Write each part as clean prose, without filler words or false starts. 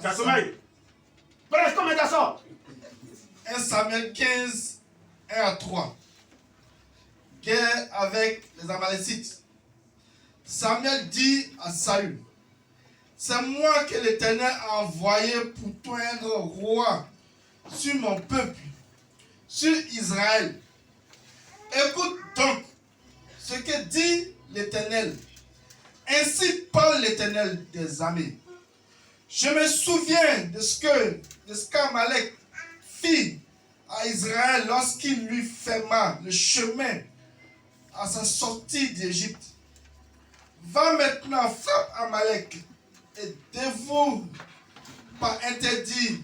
Tu as sommeil. Presse comme un garçon. 1 Samuel 15, 1 à 3. Guerre avec les Amalécites. Samuel dit à Saül, c'est moi que l'Éternel a envoyé pour toindre roi sur mon peuple, sur Israël. Écoute donc ce que dit l'Éternel. Ainsi parle l'Éternel des armées. Je me souviens de ce qu'Amalek fit à Israël lorsqu'il lui ferma le chemin à sa sortie d'Égypte. Va maintenant, frappe Amalek et dévoure par interdit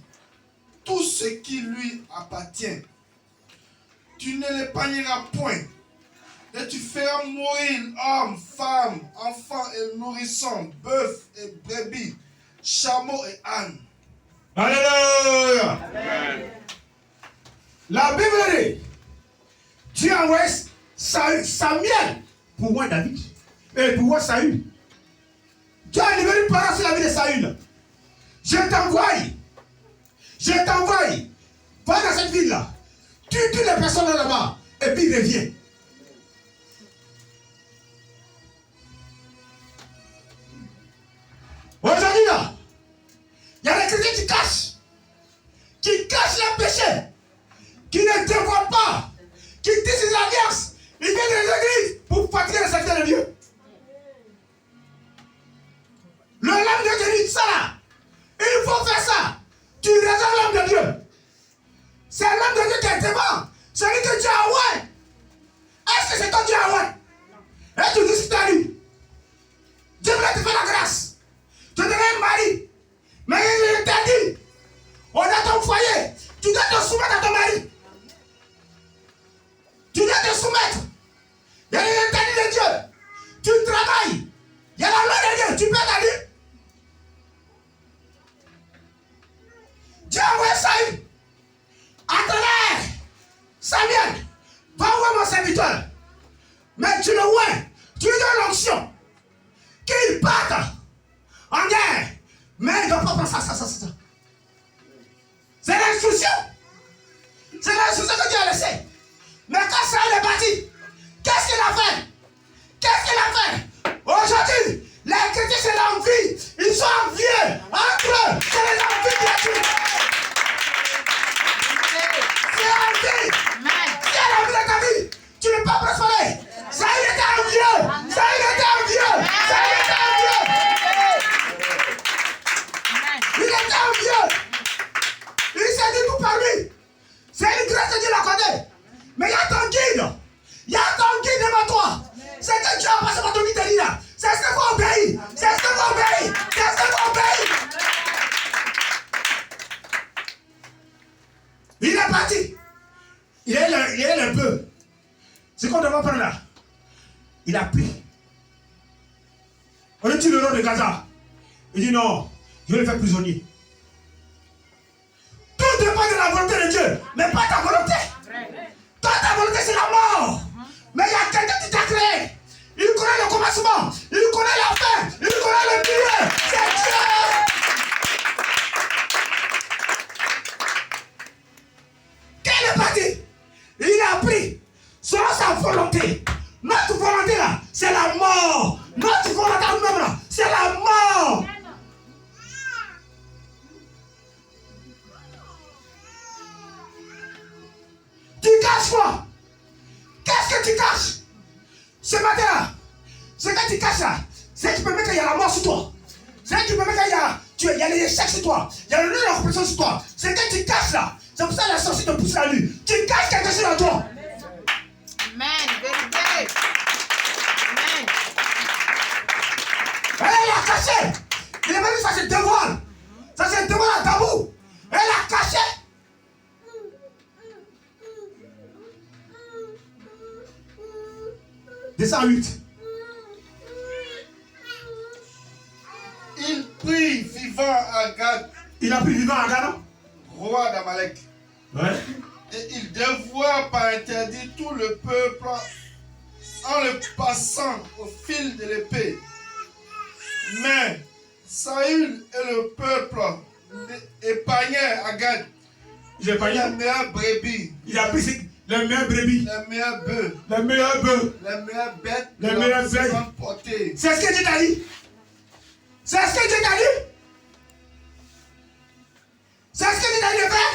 tout ce qui lui appartient. Tu ne l'épargneras point, et tu feras mourir hommes, femmes, enfants et nourrissons, bœufs et brebis, chameaux et ânes. Alléluia. Amen. La Bible dit, Dieu a envoyé Samuel pour moi David et pour moi Saül. Dieu a libéré une parole sur la vie de Saül. Je t'envoie, va dans cette ville-là, tue toutes les personnes là-bas et puis reviens. Aujourd'hui là, il y a des chrétiens qui cachent leurs péchés, qui ne dévoient pas, qui tissent des alliances. Ils viennent des églises pour fatiguer les serviteurs de Dieu. Le l'homme de Dieu dit ça là. Il faut faire ça. Tu raisonnes l'homme de Dieu. C'est l'homme de Dieu qui est devant. Celui que Dieu a envoyé. Est-ce que c'est toi Dieu a envoyé? Et tu dis c'est à lui. Dieu voulait te faire la grâce. Tu donnes un mari. Mais il t'a dit, on a ton foyer. Tu dois te soumettre à ton mari. Tu dois te soumettre. Il y a l'interdit de Dieu. Tu travailles. Il y a la loi de Dieu. Tu peux t'aider. Dieu a envoyé Saül. Attendez, Samuel, va voir mon serviteur. Mais tu le vois, tu lui donnes l'onction. Qu'il parte en guerre. Mais il ne doit pas penser à ça. C'est l'instruction. C'est l'instruction que Dieu a laissée. Mais quand Saül est parti, qu'est-ce qu'il a fait? Aujourd'hui, les chrétiens, c'est l'envie. Ils sont envieux entre eux. C'est les envies gratuites. C'est l'envie. Si elle a envie de ta vie, tu ne peux pas prospérer. Saül était envieux. Il était envieux. Il s'est dit tout par lui. C'est une grâce que Dieu l'a accordée. Mais il y a ton guide. Il y a ton guide devant toi. C'est que Dieu a passé par ton guide de là. C'est ce qu'il faut obéir. Il est parti. Il est un peu. C'est qu'on devrait prendre là. Il a pris. On est le roi de Gaza. Il dit non, je vais le faire prisonnier. Tout dépend de la volonté de Dieu, mais pas ta volonté. Toi, ta volonté, c'est la mort. Mais il y a quelqu'un qui t'a créé. Il connaît le commencement. Il connaît la fin. Il connaît le milieu. C'est Dieu. Quel est parti? Il a pris selon sa volonté. Notre volonté là, c'est la mort. Notre volonté à nous-mêmes là, c'est la mort. Tu caches quoi? Qu'est-ce que tu caches? Ce matin-là, ce que tu caches là, c'est que tu peux mettre qu'il y a la mort sur toi. C'est que tu peux mettre qu'il y a les échecs sur toi. Il y a le nœud de la compréhension sur toi. C'est que tu caches là. C'est pour ça que la sorcière te pousse à lui. Tu caches quelque chose en toi. Amen. Vérité. Amen. Elle l'a caché. Il est venu, ça se dévoile. Ça se dévoile à tabou. Elle l'a caché. Descends 8. Il prit vivant Agag. Il a pris vivant Agag, non? Roi d'Amalek. Ouais. Et il dévoua par interdit tout le peuple en le passant au fil de l'épée. Mais Saül et le peuple épargnait Agag J'ai pas les meilleures brebis, Il a pris les meilleures brebis, les meilleurs bœufs, les meilleurs bœufs, les meilleures bêtes, les meilleures bêtes. portées. C'est ce que Dieu t'a dit. C'est ce que Dieu t'a dit. C'est ce que Dieu t'a dit de faire.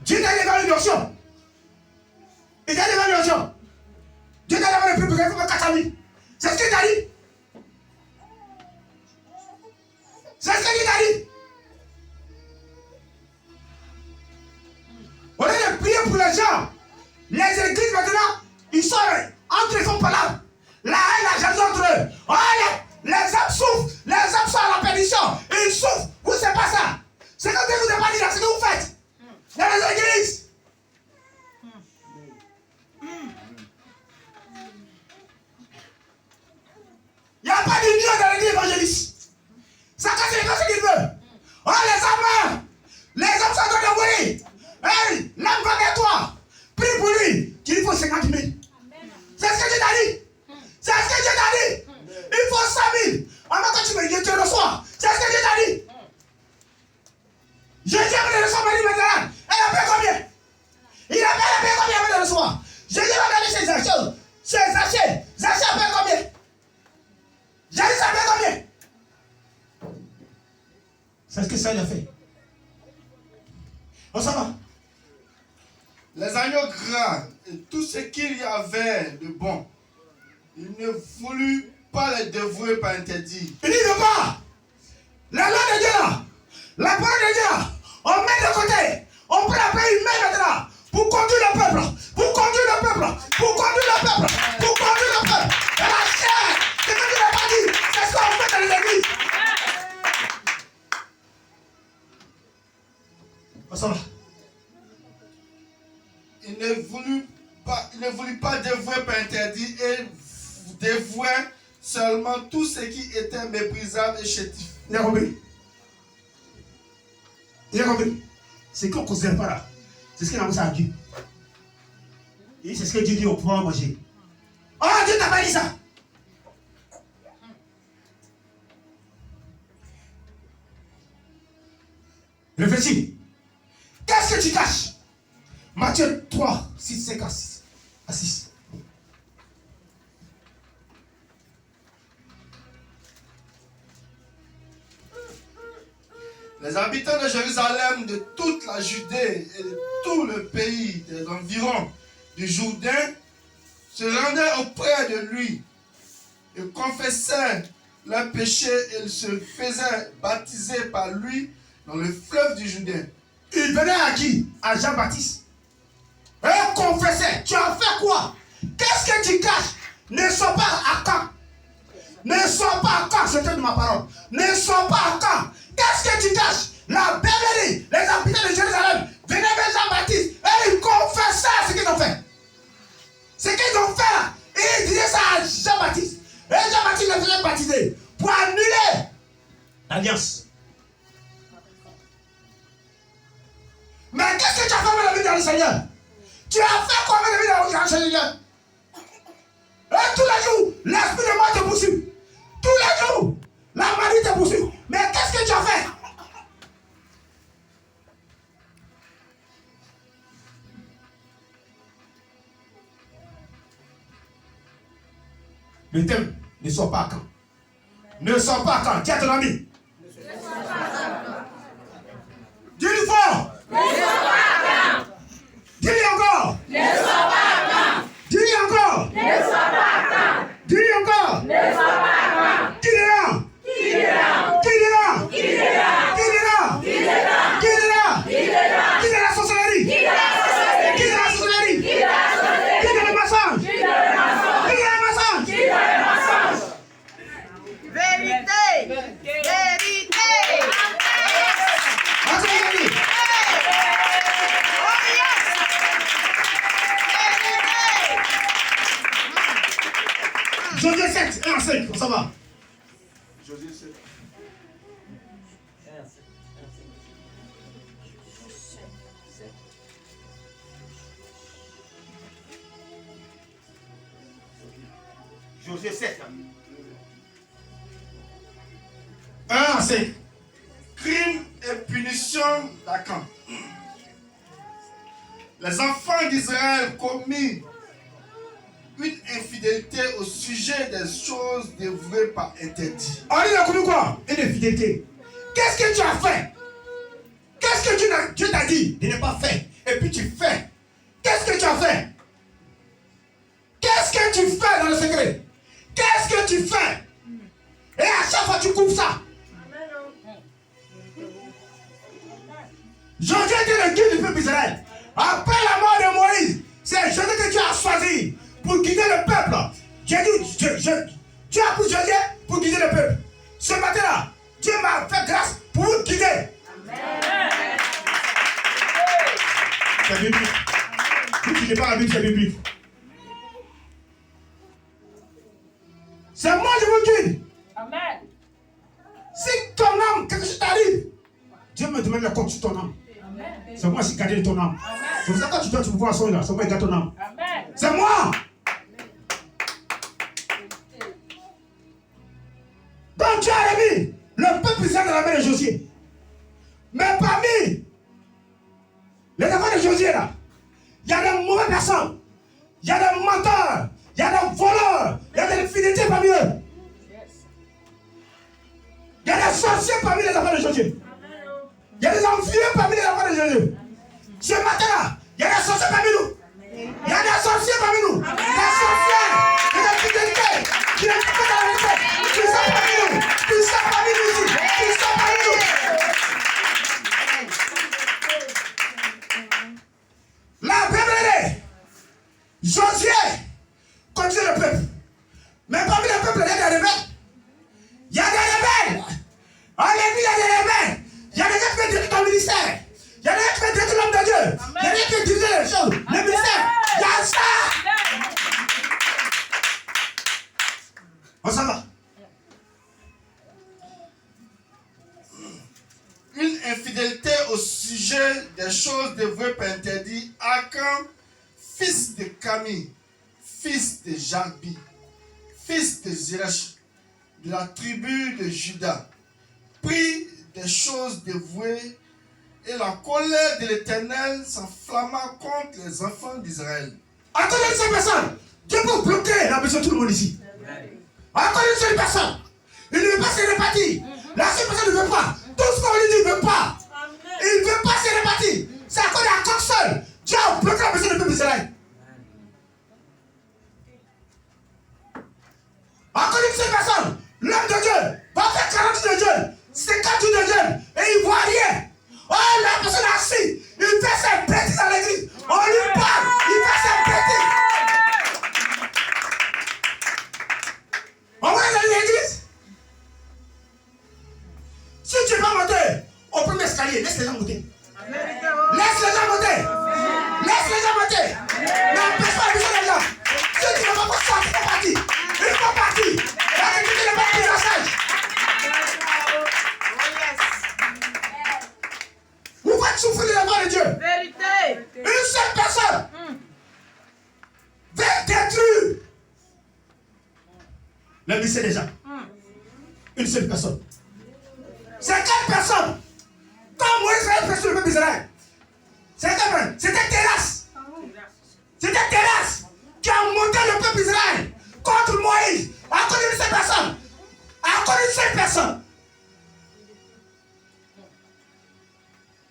Dieu t'a donné une option. Il t'a donné une option. Dieu t'a donné le plus grand pour 4 amis. C'est ce qu'il t'a dit. C'est ce qu'il t'a dit. Au lieu de prier pour les gens, les églises maintenant, ils sont entre eux, ils font pas là. La haine, la jalousie entre eux. Oh, les âmes souffrent, les âmes sont à la perdition. Ils souffrent. Vous ne savez pas ça. C'est quand Dieu vous a pas dit là, ce que vous faites. Dans les églises. Il n'y a pas d'union dans l'église évangéliste. Ça casse les choses qu'il veut. Oh, les hommes sont en train de mourir. Hey, l'âme va vers toi. Prie pour lui. Qu'il faut 50 000. C'est ce que Dieu t'a dit. C'est ce que Dieu t'a dit. Il faut 100 000. Avant que tu me dises, tu reçois. C'est ce que Dieu t'a dit. Jésus a le reçoit Marie Magdalene. Elle a payé combien? Il a payé combien avant de le recevoir? Jésus va regarder ses achats. Ses achats. Zachée a payé combien? Jésus a payé combien? C'est ce que ça a fait. On s'en va. Les agneaux gras et tout ce qu'il y avait de bon, il ne voulut pas les dévouer par interdit. Il ne veut pas. La loi de Dieu là, la parole de Dieu là, on met de côté. On prend la paix humaine maintenant pour conduire le peuple. Pour conduire le peuple. Pour conduire le peuple. Pour conduire le peuple. Et la chair, c'est ce que tu n'as pas dit. C'est ce qu'on fait dans les églises. On s'en va. Il ne voulut pas dévouer par interdit et dévouait seulement tout ce qui était méprisable et chétif. Il a compris. Il a compris. C'est qu'on ne considère pas là. C'est ce qu'il a annoncé à Dieu. Et c'est ce que Dieu dit, on pourra manger. Oh, Dieu t'a pas dit ça. Réfléchis. Qu'est-ce que tu caches? Matthieu 3, 6, 5 à 6. Les habitants de Jérusalem, de toute la Judée et de tout le pays des environs du Jourdain se rendaient auprès de lui et confessaient leurs péchés et ils se faisaient baptiser par lui dans le fleuve du Jourdain. Il venait à qui? À Jean-Baptiste. Et confessait. Tu as fait quoi? Qu'est-ce que tu caches? Ne sois pas à camp. Ne sois pas à camp, c'est de ma parole. Ne sois pas à camp. Qu'est-ce que tu caches? La Bible, les habitants de Jérusalem venaient vers Jean-Baptiste et ils confessaient ce qu'ils ont fait. Ce qu'ils ont fait là. Et ils disaient ça à Jean-Baptiste. Et Jean-Baptiste les faisait baptiser pour annuler l'alliance. Mais qu'est-ce que tu as fait avec la vie dans le Seigneur? Tu as fait quoi avec la vie dans le Seigneur? Et tous les jours, l'esprit de mort te poursuit. Tous les jours, la maladie te poursuit. Mais qu'est-ce que tu as fait? Le thème, ne sois pas à camp. Ne sois pas à camp. Dis à ton ami. Dis-lui fort. Dis-lui encore. Dis-lui encore. Dis-lui encore. Qui est là? Qui est là? Qui est là? Qui est là? Qui est là? Qui est là? Qui est la sorcellerie? Qui est la sorcellerie? Qui est le mensonge? Qui est le mensonge? Vérité. Vérité. Attends, ami. Oh yes. Vérité. Josué 7, 1 à 5, on s'en va. Josué 7. Josué 7. 5. Crime et punition d'Akan. Les enfants d'Israël commis une infidélité au sujet des choses dévouées par interdit. On dit, il a commis quoi? Une infidélité. Qu'est-ce que tu as fait? Qu'est-ce que Dieu t'a dit de ne pas faire? Et puis tu fais. Qu'est-ce que tu as fait? Qu'est-ce que tu fais dans le secret? Qu'est-ce que tu fais? Et à chaque fois tu couvres ça. Josué était le guide du peuple Israël. Après la mort de Moïse, c'est Josué que tu as choisi pour guider le peuple. J'ai dit, tu as pris Josué pour guider le peuple. Ce matin-là, Dieu m'a fait grâce pour vous guider. Amen. C'est biblique. Vous qui n'êtes pas la Bible, c'est biblique. C'est moi qui vous guide. Amen. Si ton âme, quelque chose t'arrive, Dieu me demande le compte sur ton âme. C'est moi qui garde ton âme. C'est pour ça que quand tu dois te pouvoir soigner là, c'est moi qui garde ton âme. C'est moi. Donc Dieu a mis le peuple Israël dans la main de Josué. Mais parmi les enfants de Josué là, il y a des mauvaises personnes, il y a des menteurs, il y a des voleurs, il y a des infidélités parmi eux. Il y a des sorciers parmi les enfants de Josué. Il y a des envieux parmi les enfants de Josué. Ce matin-là, il y a des sorciers parmi nous. Il y a des sorciers parmi nous. Des sorciers, des infidélités, qui ne sont pas dans la vérité, qui sont parmi nous, qui sont parmi nous ici, qui sont parmi nous. La Bible dit, Josué continue le peuple. Mais parmi le peuple, il y a des rebelles. Il y a des rebelles. Alléluia, il y a des rebelles. Il y a des gens qui veulent détruire ton ministère. Il y a des gens qui veulent détruire l'homme de Dieu. Il y a des gens qui veulent diviser les choses. Le ministère. Il y a ça. On s'en va. Une infidélité au sujet des choses dévouées par interdit. Akan, fils de Kami, fils de Jarbi, fils de Zeresh, de la tribu de Juda, prit des choses dévouées, et la colère de l'Éternel s'enflamma contre les enfants d'Israël. À cause de ces personnes, Dieu peut bloquer la mission de tout le monde ici. À cause de ces personnes, il ne veut pas se répartir. La seule personne ne veut pas. Tout ce qu'on lui dit, il ne veut pas. Il ne veut pas se répartir. C'est à cause de la coque seule. Dieu a bloqué la mission du peuple d'Israël. À cause de ces personnes, l'homme de Dieu va faire 40 jours de jeûne, 50 jours de jeûne, et il ne voit rien. Oh, la personne assise, il fait ses bêtises dans l'église. On lui parle, il fait ses bêtises. On va dans l'église. Si tu vas monter au premier escalier, laisse les gens monter. Laisse les gens monter. Laisse les gens monter. N'empêche pas de bouger les gens. Si tu ne vas pas sortir, il faut partir. Il faut partir. La vérité n'est pas de message. Vous faites souffrir les enfants de Dieu. Vérité. Une seule personne va détruire le ministère des gens. Une seule personne. C'est quelle personne? Quand Moïse avait prêché le peuple d'Israël, c'était Terrasse. C'était Terrasse qui a monté le peuple d'Israël contre Moïse à cause de cette personne. À cause de cette personne.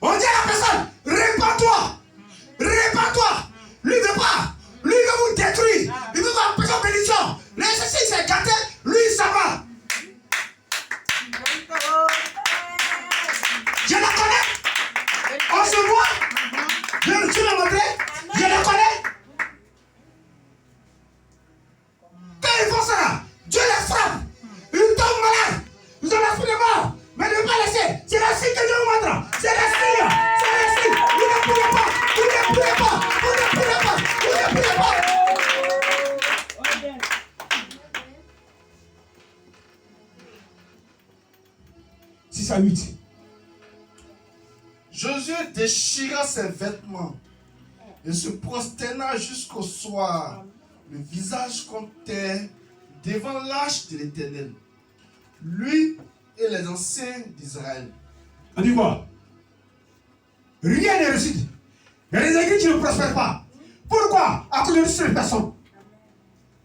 On dit à la personne, répands-toi. Répands-toi. Lui ne veut pas. Lui veut vous détruire. Il veut vous empêcher en bénédiction. Laissez s'il s'est gâté, lui ça va. Je la connais. On se voit. Tu l'as montré. Je la connais. Quand ils font ça là, Dieu les frappe. Ils tombent malades. Ils ont l'esprit de mort. Mais ne pas laisser. C'est la signe que Dieu vous montre. C'est la signe. C'est la signe. Vous ne pourrez pas. Vous ne pourrez pas. Vous ne pourrez pas. Vous ne pourrez pas. 6 à 8. Josué déchira ses vêtements et se prosterna jusqu'au soir, le visage contre terre, devant l'arche de l'Éternel. Lui et les anciens d'Israël. On dit quoi? Rien n'est réussi. Il y a des églises qui ne prospèrent pas. Pourquoi? À cause de cette personne.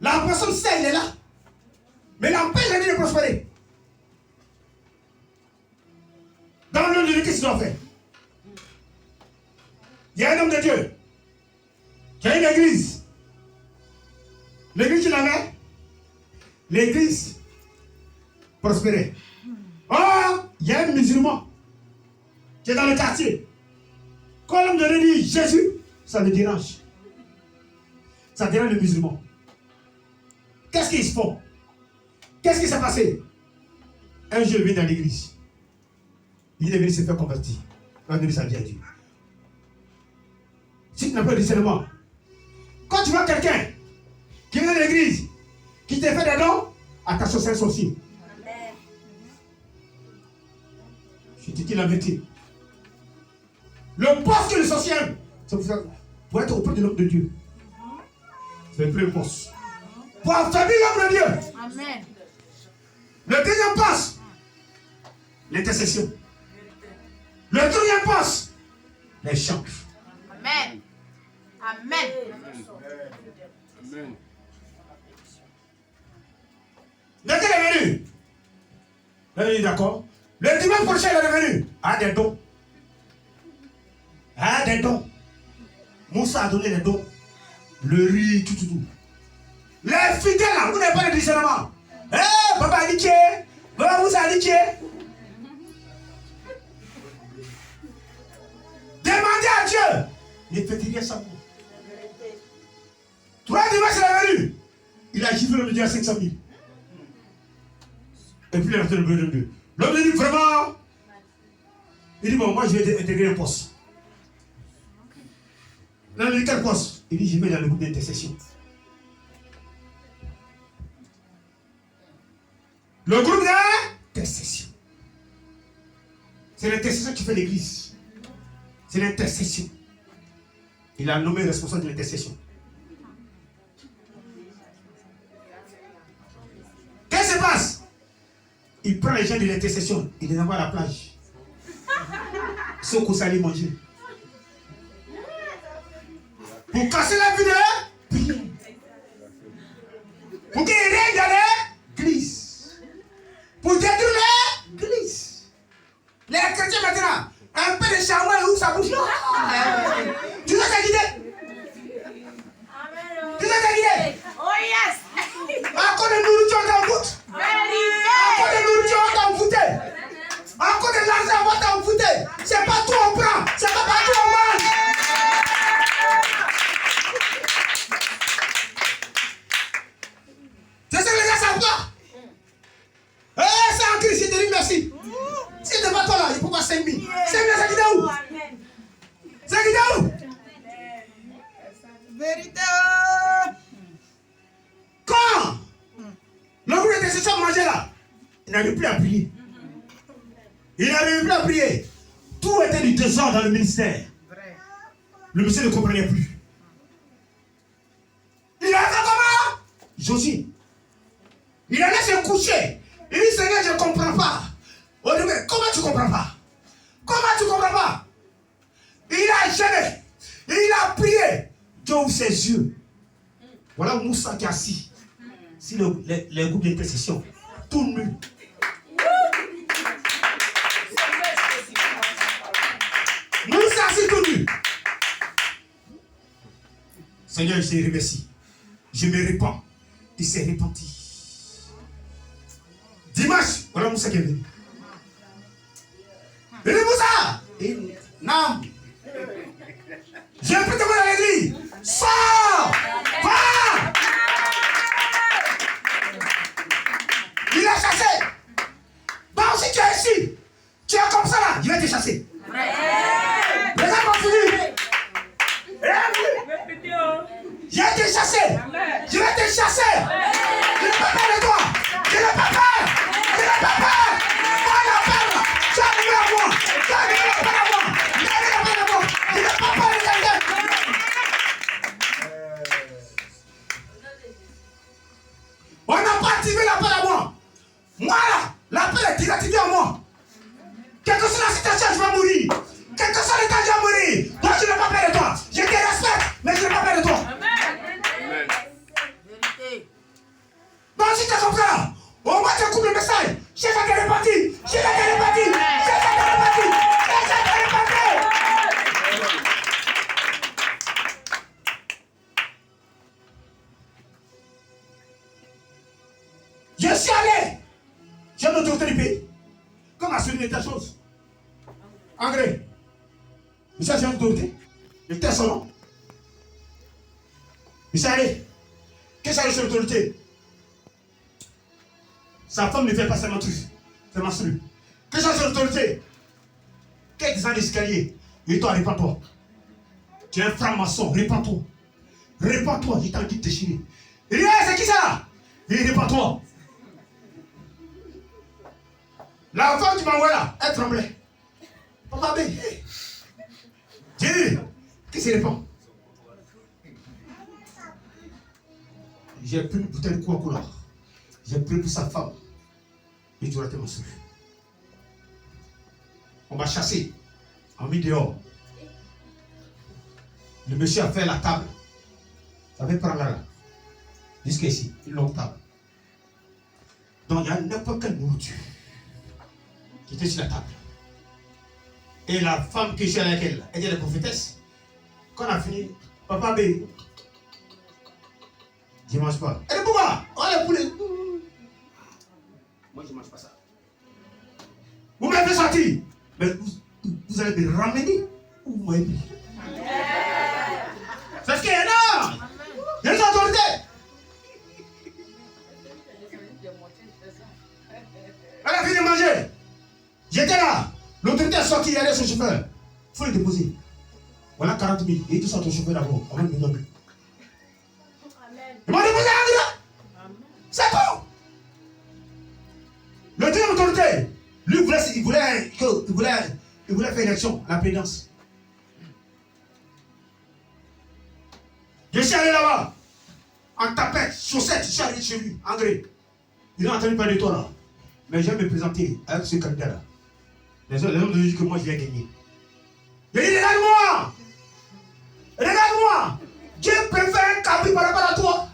La personne sait, il est là. Mais l'empêche de prospérer. Dans le nom de Dieu, qu'est-ce qu'il doit faire? Il y a un homme de Dieu qui a une église. L'église qu'il avait, l'église prospérait. Or, il y a un musulman qui est dans le quartier. Quand l'homme de Dieu dit Jésus, ça le dérange. Ça dérange le musulman. Qu'est-ce qu'ils font? Qu'est-ce qui s'est passé? Un jour, il vient dans l'église. Il est venu se faire convertir. Il va donner sa vie à Dieu. Si tu n'as pas de discernement, quand tu vois quelqu'un qui vient de l'église, qui te fait des dons, attention, c'est un sorcier. Je te dis la vérité. Le poste que le sorcier aime, c'est pour être auprès de l'homme de Dieu. C'est le premier poste. Pour affaiblir l'homme de Dieu. Amen. Le deuxième poste, l'intercession. Le troisième poste, les chants. Amen. Amen. Amen. Dès qu'il est venu, il est d'accord. Le dimanche prochain, il est revenu. Ah, des dons. Ah, des dons. Moussa a donné les dons. Le riz, tout. Les fidèles là, vous n'avez pas de discernement. Eh, Papa a dit que, Papa Moussa a dit que. Demandez à Dieu. Ne faites rien sans vous. Trois dimanches, il est venu. Il a givré le Dieu à 500 000. Et puis il est resté le bleu de Dieu. L'homme dit vraiment. Il dit bon, moi je vais intégrer un poste. L'homme dit quel poste? Il dit je vais dans le groupe d'intercession. Le groupe d'intercession. C'est l'intercession qui fait l'église. C'est l'intercession. Il a nommé responsable de l'intercession. Qu'est-ce qui se passe? Il prend les gens de l'intercession, il les envoie à la plage. Sauf qu'on s'allait manger. Pour casser la vie de prière. Pour qu'il règne dans l'église. Pour détruire l'église. Les chrétiens maintenant, un peu de chamois où ça bouge. Tu dois t'aiguider. Tu dois t'aiguider. Oh yes. Encore de nourriture dans la goutte. Encore de nourriture dans la goutte. Encore de l'argent on va t'en foutre. C'est pas tout on prend. C'est pas tout on mange. C'est ça que les gens savent pas. Eh, c'est en Christ, je te dis merci. Si tu n'es pas toi là, il faut pas 5 000. 5 000, ça qui est où? Ça qui est où? Vérité. Quand le groupe d'intercession mangeait là, il n'arrivait plus à prier. Il n'arrivait plus à prier. Tout était du désordre dans le ministère. Le monsieur ne comprenait plus. Il a fait comment? Josué. Il allait se coucher. Il dit Seigneur, je ne comprends pas. On dit mais comment tu ne comprends pas? Comment tu ne comprends pas? Il a jeûné. Il a prié. Dieu ouvre ses yeux. Voilà Moussa qui est assis. Si les groupes d'intercession, tout nu. Moussa assis tout nu. Seigneur, je te remercie. Je me répands. Il s'est repenti. Dimanche, voilà Moussa qui est venu. Il dit Moussa, non. Je peux te voir à l'église. Sors! Va! Il a chassé. Bah aussi tu es ici. Tu es comme ça là, je vais te chasser. Les gens vont finir. Je vais te chasser. Je vais te chasser. Je n'ai pas peur de toi. Je n'ai pas peur. Je n'ai pas peur. Moi la peur. Tu as arrivé à moi. Tu as arrivé à moi. Tu as arrivé à moi. Je n'ai pas peur de quelqu'un. On n'a pas activé la peur à moi. Moi là, L'appel est désactivé en moi. Quelle que soit la situation, je vais mourir. Quel que soit l'état, je vais mourir. Toi, je n'ai pas peur de toi. Je te respecte, mais je n'ai pas peur de toi. Amen. Donc, si tu es comme ça, au moins tu coupes le message. Cherche à te répartir. Cherche à te répartir. Cherche à te répartir. Cherche à te répartir. Je suis allé. J'ai l'autorité du pays. Comme a souligné telle chose. André. Monsieur, j'ai l'autorité. Il était son nom. Monsieur, allez. Qu'est-ce que c'est l'autorité? Sa femme ne fait pas sa menstrues. C'est menstrue. Qu'est-ce que c'est l'autorité? Quelques ans d'escalier. Et toi, répands-toi. Tu es un franc-maçon. Répands-toi. Répands-toi. J'ai envie de te déchirer. Il dit, c'est qui ça? Il dit, répands-toi. La femme qui m'envoie là, elle tremblait. Papa B. J'ai dit, qui se répand? J'ai pris une bouteille de Coca-Cola. J'ai pris pour sa femme. Et tu auras été menstrué. On m'a chassé. On m'a mis dehors. Le monsieur a fait la table. Ça va prendre là. Jusqu'ici, une longue table. Donc il y a n'importe quelle nourriture qui était sur la table. Et la femme qui est avec elle, elle était la prophétesse. Quand on a fini, papa B, je ne mange pas. Elle dit pourquoi? Oh les poulets. Moi je ne mange pas ça. Vous m'avez fait sortir. Mais vous allez me ramener ou vous m'avez pris? C'est ce qu'il y a là. Il y a des autorités. Elle a fini de manger. J'étais là. L'autorité est sortie, elle est son chauffeur. Il faut le déposer. Voilà 40 000. Et tout ça, ton chauffeur d'abord. On va me donner. Il m'a déposé à André. C'est tout. Le deuxième autorité, lui, il voulait faire élection à la présidence. Je suis allé là-bas. En tapette, chaussette, je suis allé chez lui. André. Il a entendu parler de toi là. Mais je vais me présenter avec ce candidat-là. Les hommes disent que moi je vais gagner. Il dit, regarde-moi! Regarde-moi! Dieu préfère un cabri par rapport à toi.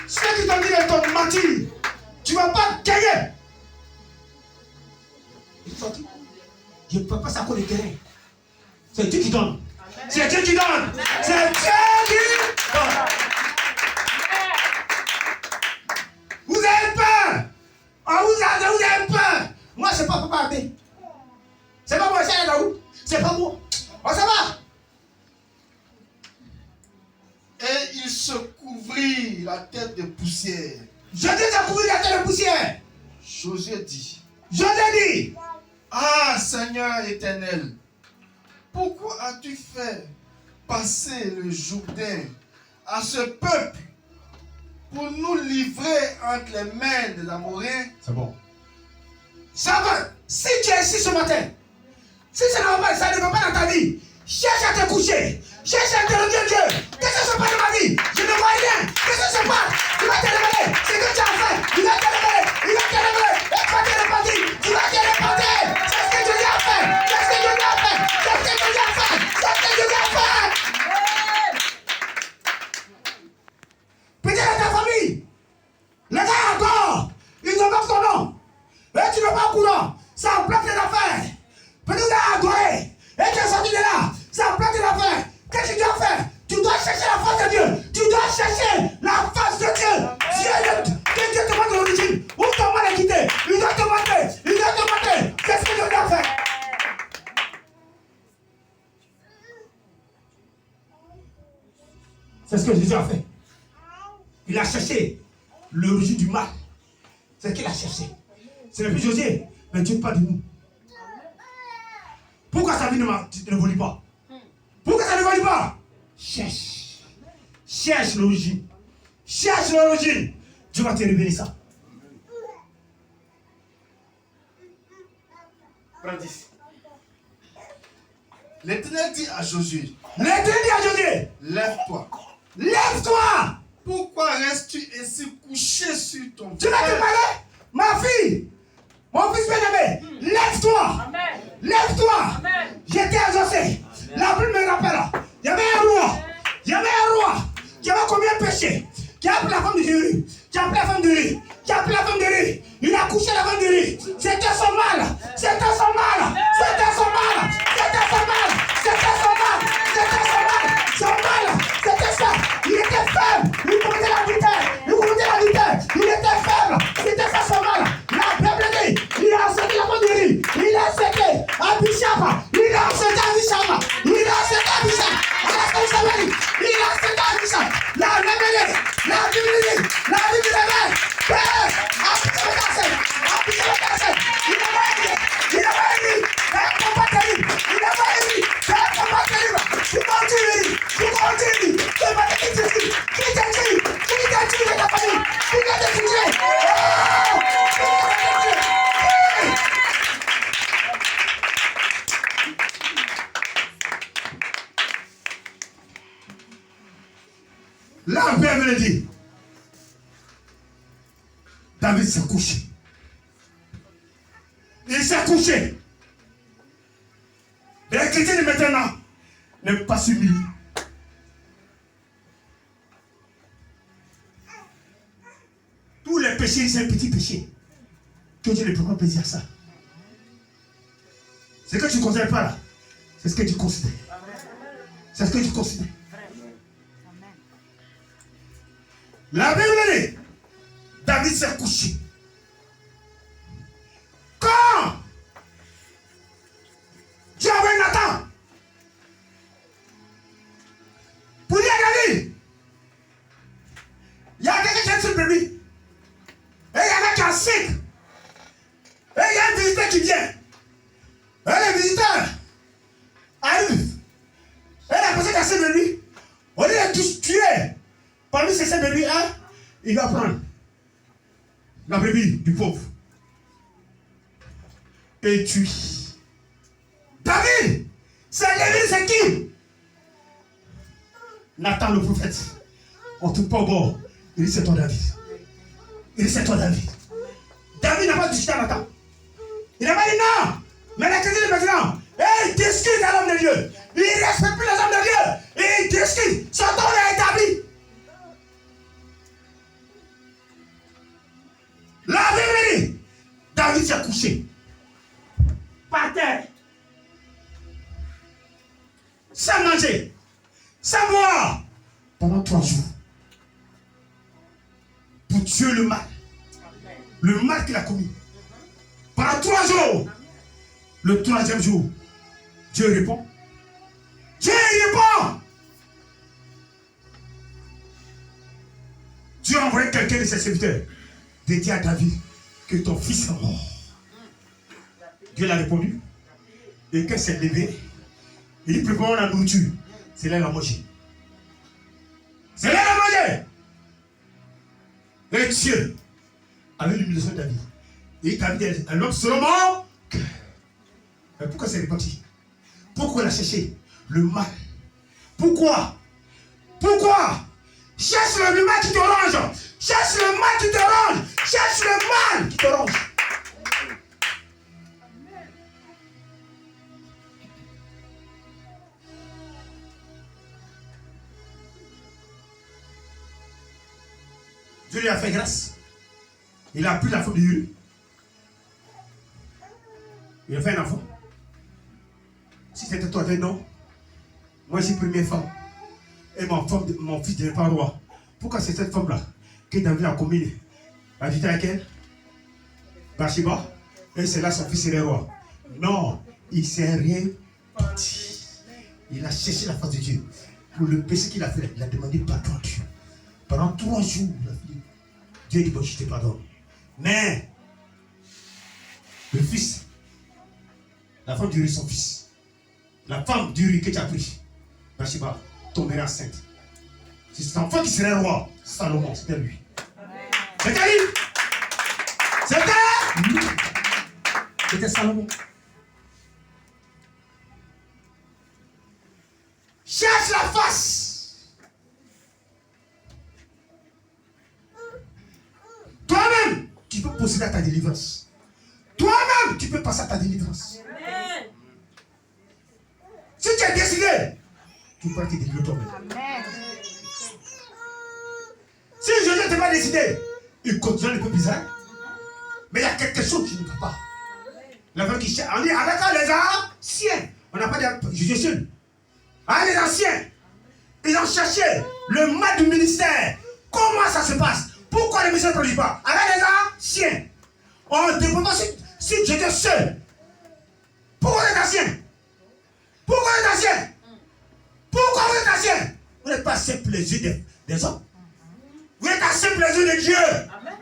Ceux qui t'ont dit de t'ont menti, tu ne vas pas gagner. Il est sorti. Je ne peux pas ça qu'on est terrain. C'est Dieu qui donne. C'est Dieu qui donne. C'est Dieu qui donne. Vous avez peur. Oh, vous avez peur. Moi, c'est pas Papa Abbé. C'est pas moi, c'est Daoud. C'est pas moi. Oh, ça va. Et il se couvrit la tête de poussière. Je dis de couvrir la tête de poussière. Josué dit, ah Seigneur éternel, pourquoi as-tu fait passer le Jourdain à ce peuple pour nous livrer entre les mains des Amoréens? C'est bon. Ça va. Si tu es ici ce matin, si ça ne va pas, ça ne va pas dans ta vie, cherche à te coucher. Cherche à te redire Dieu. Qu'est-ce qui se passe dans ma vie? Je ne vois rien. Qu'est-ce qui se passe? Tu vas te révéler. C'est que tu as fait. Il va te révéler. Il va te révéler. Et tu vas te répartir. Tu vas te répartir. C'est ce que Dieu a fait. C'est ce que Dieu a fait. C'est ce que Dieu a fait. C'est ce que Dieu a fait. Peut-être à ta famille. Les gars encore. Ils n'ont pas ton nom. Et tu n'es pas au courant. Ça en plate tes affaires. Peut-être à adorer. Et tu es sorti de là. Ça en plate tes affaires. Qu'est-ce que tu dois faire? Tu dois chercher la face de Dieu. Tu dois chercher la face de Dieu. Dieu te montre l'origine. Où ton mal est quitté. Il doit te montrer. Il doit te montrer. Qu'est-ce que Dieu doit faire? C'est ce que Jésus a fait. Il a cherché l'origine du mal. C'est ce qu'il a cherché. Ce n'est plus Josué, mais Dieu parle de nous. Pourquoi sa vie ne volait pas? Pourquoi ça ne volait pas? Cherche. Cherche l'origine. Cherche l'origine. Dieu va te révéler ça. Verset 10. L'Éternel dit à Josué, L'Éternel dit à Josué, lève-toi. lève-toi. Pourquoi restes-tu ainsi couché sur ton Tu m'as dit parler? Ma fille, mon fils bien-aimé, lève-toi. Lève-toi. J'étais exaucé. La Bible me rappelle. Il y avait un roi. Il y avait un roi qui avait commis un péché. Qui a pris la femme de Jérusalem. Qui a pris la femme de riz. Qui a pris la femme de riz. Il a couché la femme de riz. C'était son mal. C'était son mal. C'était son mal. C'était son mal. C'était son mal. C'était son mal. Son mal. C'était ça. Il était faible. Il commettait l'adultère. Il commettait l'adultère. Il était faible. C'était ça son mal. La Bible dit, il a accepté la femme de riz. Il a accepté Abishama. Il a accepté Abishama. Il a accepté Abishama. Il a accepté Abishama. La Bible dit, la Bible dit, la Bible dit, Père, il n'a pas dit, un combat terrible. Il n'a pas dit, un combat terrible. Tu continues, tu vas te quitter. Qui t'a tué de ta famille? Qui t'a tué? La Bible dit, David s'est couché. Il s'est couché. Les chrétiens de maintenant n'aiment pas s'humilier. Tous les péchés, c'est un petit péché. Que Dieu ne peut pas plaisir à ça. Ce que tu ne considères pas là, c'est ce que tu considères. C'est ce que tu considères. La Bible dit, David s'est couché. Quand Dieu avait Nathan pour dire à David, il y a quelqu'un qui est sur lui. Et il y en a qui en sick. Et il y a un visiteur qui vient. Et le visiteur arrive. Et la personne qui a sur lui, au lieu de tous tuer, parmi ces sept bébés, il va prendre la brebis du pauvre et tue. David, c'est l'église, c'est qui? Nathan le prophète. On ne trouve pas au bord. Il dit c'est toi David. Il dit c'est toi David. David n'a pas discuté à Nathan. Il n'a pas dit non. Mais la chrétienne de maintenant, il discute à l'homme de Dieu. Il ne respecte plus les hommes de Dieu. Il discute. Son temps est établi. La Bible dit, David s'est couché par terre, sans manger, sans boire, pendant 3 jours, pour tuer le mal qu'il a commis. Pendant 3 jours, le 3e jour, Dieu répond. Dieu répond. Dieu a envoyé quelqu'un de ses serviteurs de dire à David que ton fils est mort. Dieu l'a répondu. Et quand s'est levé, il dit préparons la nourriture. C'est là la manger. C'est là la manger. Et Dieu avait l'humiliation de David. Et David est un homme selon mon cœur. Mais pourquoi c'est réparti? Pourquoi il a cherché le mal? Pourquoi? Cherche le mal qui te ronge. Cherche le mal qui te ronge. Cherche le mal qui te ronge. Dieu lui a fait grâce. Il a pris la femme de Uri. Il a fait un enfant. Si c'était toi, non. Moi, j'ai pris mes femmes. Et mon fils n'est pas roi. Pourquoi c'est cette femme-là que David a commis l'adultère avec elle? Bathsheba. Et c'est là son fils est roi. Non, il ne s'est rien parti. Il a cherché la face de Dieu. Pour le péché qu'il a fait, il a demandé pardon à Dieu. Pendant 3 jours, Dieu dit, bon, je te pardonne. Mais, le fils, la femme du riz, son fils, la femme du riz que tu as pris, Bathsheba, tomberait enceinte. C'est cet enfant qui serait roi. Salomon, c'était lui. C'était lui. C'était Salomon. Cherche la face peux posséder à ta délivrance. Toi-même, tu peux passer à ta délivrance. Amen. Si tu es décidé, tu pourras te délivrer toi-même. Amen. Si Jésus n'était pas décidé, il continue le peuple d'Israël. Mais il y a quelque chose qui ne va pas. La femme qui cherche, on dit avec les anciens. On n'a pas dit Jésus seul. Avec les anciens, ils ont cherché le mal du ministère. Comment ça se passe? Pourquoi le ministère ne produit pas? Avec les anciens. On dépend si Jésus seul. Pourquoi les anciens? Pourquoi les anciens? Pourquoi vous êtes anciens? Vous n'êtes pas assez plaisir des hommes. Vous êtes assez plaisir de Dieu. Amen.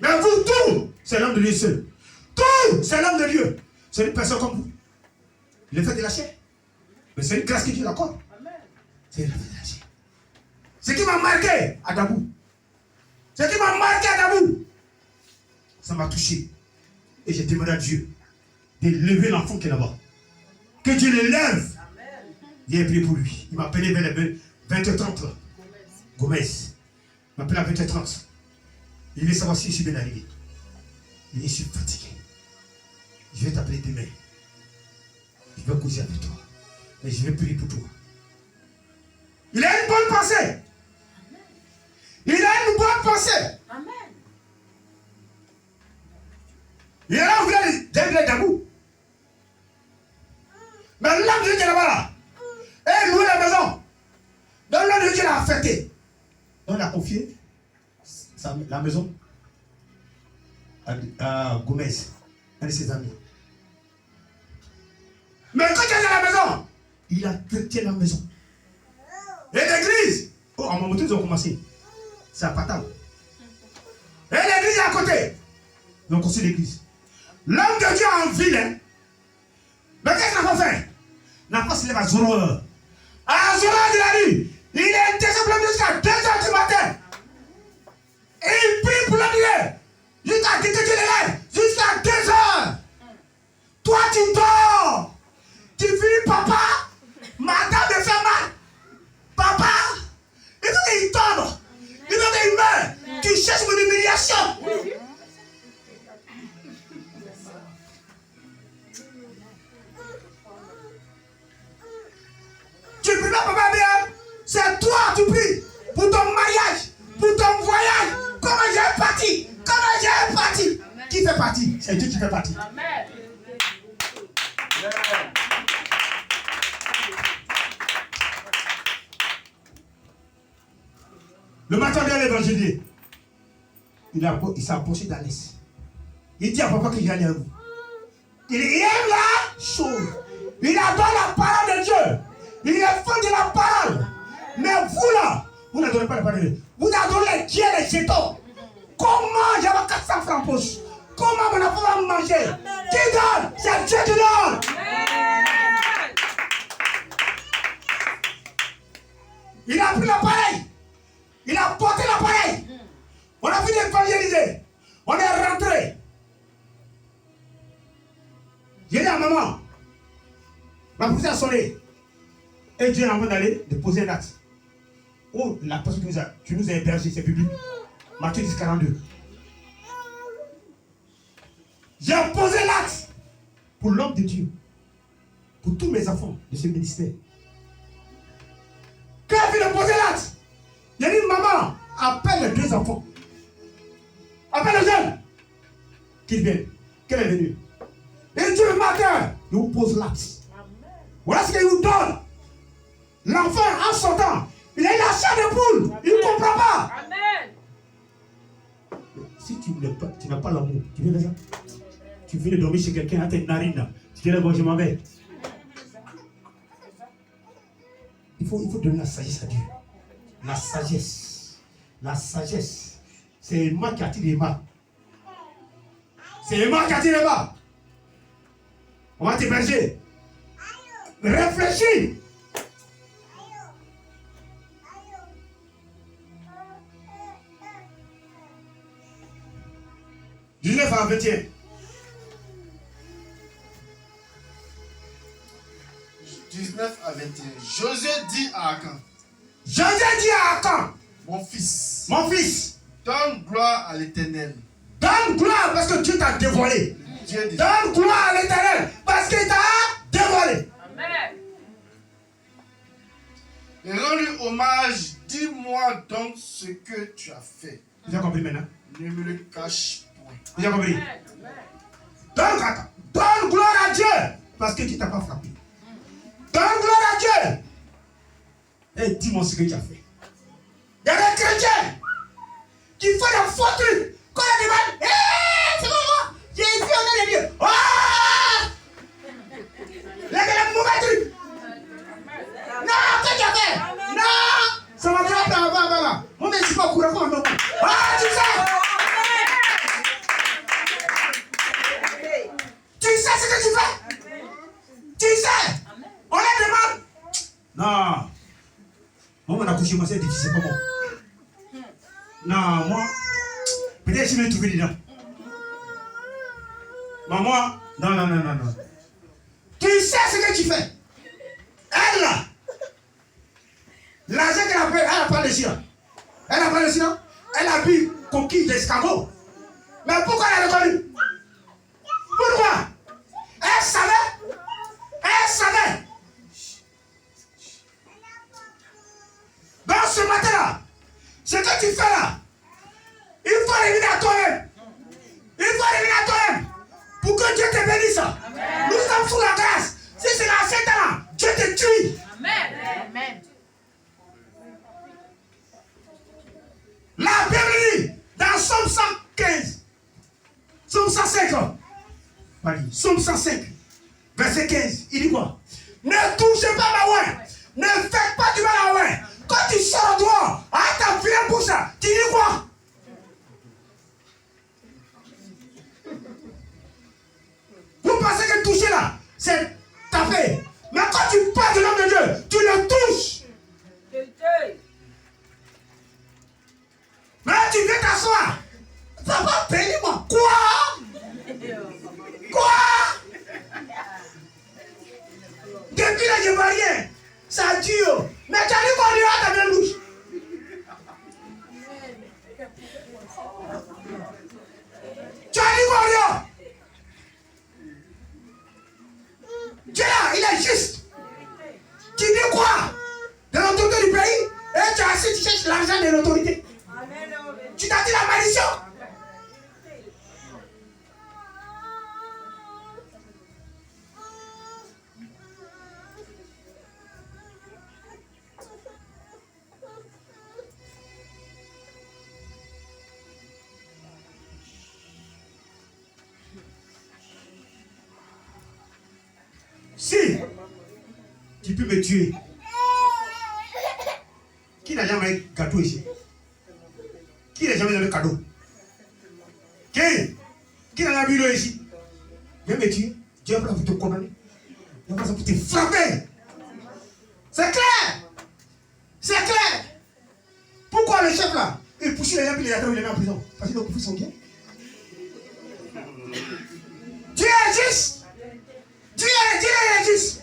Mais vous, tout, c'est l'homme de Dieu seul. Tout, c'est l'homme de Dieu. C'est une personne comme vous. Il est fait de la chair. Mais c'est une grâce que Dieu l'accorde. C'est une grâce de la chair. Ce qui m'a marqué à Dabou, ça m'a touché. Et j'ai demandé à Dieu de lever l'enfant qui est là-bas. Que Dieu le lève. Viens prier pour lui. Il m'a appelé vers les 20h30. Gomez. Il m'a appelé à 20h30. Il veut savoir si je suis bien arrivé. Il dit, je suis fatigué. Je vais t'appeler demain. Je vais causer avec toi. Mais je vais prier pour toi. Il a une bonne pensée. Il a une bonne pensée. Amen. Il est là au village d'Abou. Mais l'homme de Dieu qui est là-bas, là, et loué la maison. Donc l'homme de Dieu l'a affecté. Donc il a confié la maison à Gomez, un de ses amis. Mais quand il est dans la maison, il a traité la maison. Et l'église, oh, en moment ils ont commencé. C'est à Patam. Et l'église est à côté. Ils ont construit l'église. L'homme de Dieu en ville, hein? Mais qu'est-ce qu'il n'a pas fait? Il n'a pas se levé à 0 heure. À 0 heure de la nuit, il est descendu jusqu'à 2 heures du matin. Et il prie pour l'homme jusqu'à que Dieu l'élève, jusqu'à 2 heures. Toi, tu dors. Tu finis, papa. Madame me fait mal. Papa, il faut qu'il tombe. Il faut qu'il meure. Tu cherches mon humiliation. Tu pries pas, papa, bien. C'est toi, tu pries pour ton mariage, pour ton voyage. Comment j'ai parti? Comment j'ai parti? Qui fait partie? C'est Dieu qui fait partie. Amen. Le matin de l'évangile, il s'est approché d'Alice. Il dit à papa que j'allais à vous. Il aime la chose. Il adore la parole de Dieu. Il est fan de la parole. Mais vous là, vous n'adorez pas la parole de Dieu. Vous adorez les dieux, les jetons. Comment j'avais 400 francs en poche? Comment mon enfant va manger? Qui donne? C'est Dieu qui donne. Il a pris l'appareil. Il a porté l'appareil. On a fini d'évangéliser. On est rentré. J'ai dit à maman, ma poussée a sonné. Et Dieu est en train d'aller déposer un acte. Oh, la personne qui nous a hébergés, c'est public. Matthieu 10, 42. J'ai posé l'acte pour l'homme de Dieu, pour tous mes enfants de ce ministère. Quand il a posé l'acte, il a dit, maman, appelle les 2 enfants. Appelle les jeunes. Qu'ils viennent. Qu'elle est venue. Et Dieu le matin, il vous pose l'acte. Voilà ce qu'il vous donne. L'enfant, en sortant, il a eu la chair de poule. Il ne comprend pas. Amen. Si tu n'as pas l'amour, tu viens de ça. Tu viens de dormir chez quelqu'un à tes narines là. Tu dis là, bon, je m'en vais. Il faut donner la sagesse à Dieu. La sagesse. La sagesse. C'est Emma qui attire Emma. C'est Emma qui attire Emma. On va t'héberger. Réfléchis. « 19 à 21. 19 à 21. Josué dit à Akan. Josué dit à Akan. Mon fils, donne gloire à l'Éternel. Donne gloire parce que Dieu t'a dévoilé. Dieu dit, Donne gloire à l'Éternel parce qu'il t'a dévoilé. Amen. Et rends-lui hommage. Dis-moi donc ce que tu as fait. Vous avez compris maintenant? Ne me le cache point. Vous avez compris? Donne gloire à Dieu parce que tu t'as pas frappé. Donne gloire à Dieu. Et dis-moi ce que tu as fait. Il y a des chrétiens qui font des faux trucs. Quand ils demandent, c'est pas moi, j'ai ici au nom de Dieu. Ah! Il y a des mauvais trucs. Non, qu'est-ce que tu as fait? Non! Ça va bien, là. Moi, je ne suis pas au courant. Ah, tu sais! Tu sais ce que tu fais? Tu sais? On les demande. Non. Moi, on a couché, moi, c'est difficile pour moi. Non, moi, peut-être je vais trouver dedans. Mais moi, non. Tu sais ce que tu fais? Elle, là, l'argent qu'elle a pris, elle n'a pas le sien. Elle n'a pas le sien. Elle a bu coquille d'escargot. Mais pourquoi elle a reconnu? Pourquoi? Elle savait. Donc ce matin-là, ce que tu fais là, il faut revenir à toi-même. Pour que Dieu te bénisse. Amen. Nous sommes sous la grâce. Si c'est dans 7 ans, Dieu te tue. Amen. La Bible dit dans Psaume 115, Psaume 105, Psaume 105, verset 15, il dit quoi? Ne touchez pas ma oin, ne faites pas du mal à oin. Quand tu sors dehors, à ta vilaine bouche, tu dis quoi? Vous pensez que toucher là, c'est taper. Mais quand tu parles de l'homme de Dieu, tu le touches. Mais là, tu viens t'asseoir. Papa, bénis-moi. Quoi? Depuis là, je ne vois rien. Ça dure. Mais tu as dit qu'on ira à ta belle bouche. Tu as dit qu'on ira. Dieu là, il est juste. Tu dis quoi? De l'autorité du pays? Et tu as assis, tu cherches l'argent de l'autorité. Tu t'as dit la malédiction. Si tu peux me tuer, qui n'a jamais eu gâteau ici? Qui n'a jamais donné cadeau? Qui n'a jamais vu l'eau ici? Viens me tuer. Dieu va pour te condamner. Dieu va pour te frapper. C'est clair. Pourquoi le chef là, il pousse les gens et il les met en prison? Parce qu'ils ont poussé son bien. Dieu est juste. Dieu est juste.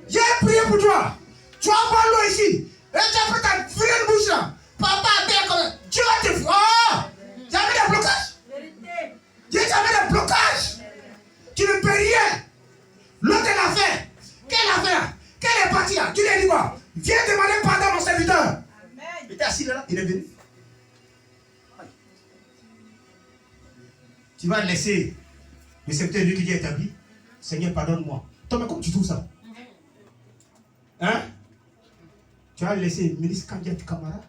J'ai prié pour toi. Tu vas boire l'eau ici. Et tu as pris ta vilaine bouche là. Papa, Dieu va te frapper. J'avais des blocages. J'avais des blocages. Tu ne peux rien. L'autre elle a fait. Quelle affaire? Quelle est partie là? Tu lui as dit quoi? Viens demander pardon à mon serviteur. Il était assis là. Il est venu. Tu vas laisser le serviteur lui qui dit établi. Seigneur, pardonne-moi. Toi, mais comment tu trouves ça? Hein? Tu vas laisser le ministre Kandiat Kamara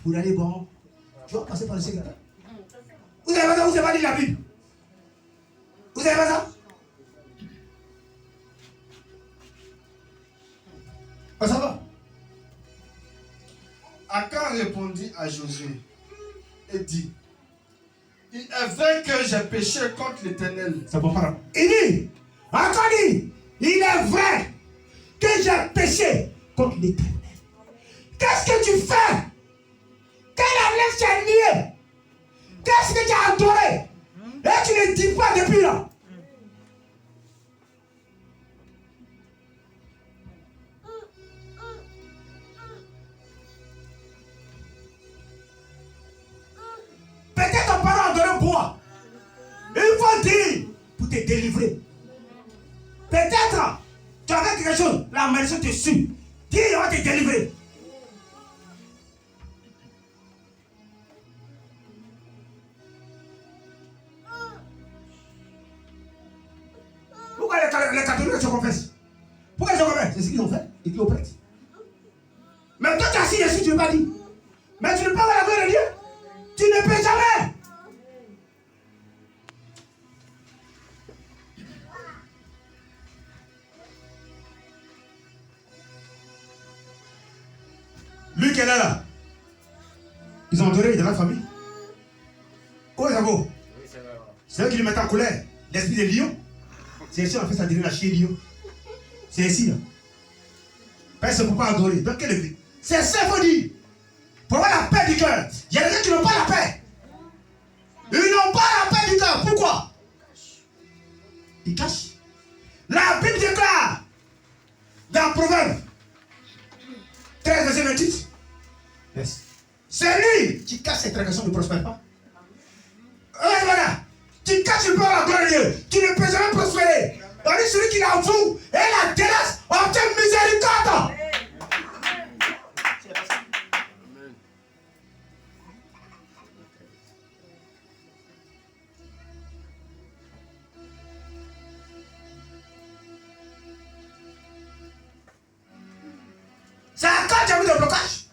pour aller bon. Tu vas passer par le secrétaire. Vous avez pas ça? Vous n'avez pas dit la Bible? Vous avez pas ça? Ah, ça va? Akan répondit à Josué et dit, il est vrai que j'ai péché contre l'Éternel. C'est bon, pardon. Il dit, Akan dit, il est vrai que j'ai péché contre l'Éternel. Qu'est-ce que tu fais? Quelle alliance tu as liée? Qu'est-ce que tu as adoré? Et tu ne dis pas depuis là. délivrer. Peut-être, tu as fait quelque chose, la malédiction te suit. Dieu va te délivrer. Pourquoi les catholiques se confessent? Pourquoi ils se confessent? C'est ce qu'ils ont fait. Ils disent au prêtre. Mais toi, tu as assis ici, tu ne veux pas dire. Mais tu ne peux pas avoir la gloire de Dieu. Tu ne peux jamais. Lui qui est là, ils ont adoré dans la famille. Oh, Zabo. C'est eux qui le mettent en colère. L'esprit de lion. C'est ici, on fait ça devient la chienne lion. C'est ici. Là. Personne ne peut pas adorer. Donc, quel est le but? C'est ça qu'il faut dire. Pour avoir la paix du cœur. Il y a des gens qui n'ont pas la paix. Ils n'ont pas la paix du cœur. Pourquoi? Ils cachent. La Bible déclare dans Proverbe 13, verset 28. Yes. C'est lui qui cache ses transgressions ne prospère pas. Voilà. Tu caches le peu la gloire de Dieu. Tu ne peux jamais prospérer. Tandis celui qui l'avoue et la délaisse obtient miséricorde. C'est à quand tu as mis des blocages.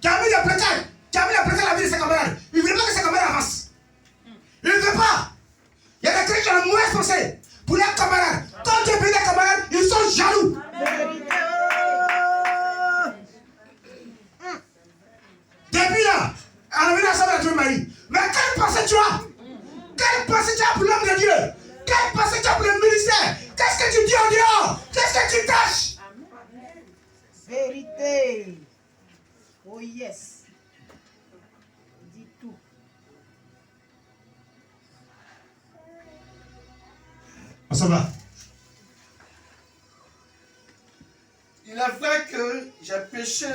Tu as mis des blocages. Tu as mis des blocages à la vie de ses camarades. Il ne veut pas que ses camarades avancent. Il ne veut pas. Il y a des chrétiens qui ont moins pensé pour les camarades. Quand tu es payé des camarades, ils sont jaloux. Depuis là, on a vu l'ensemble de ton mari. Mais quelle pensée tu as? Quelle pensée tu as pour l'homme de Dieu? Quelle pensée tu as pour le ministère? Qu'est-ce que tu dis en dehors? Qu'est-ce que tu caches? Vérité. Oh yes. Dis tout. On s'en va. Il est vrai que j'ai péché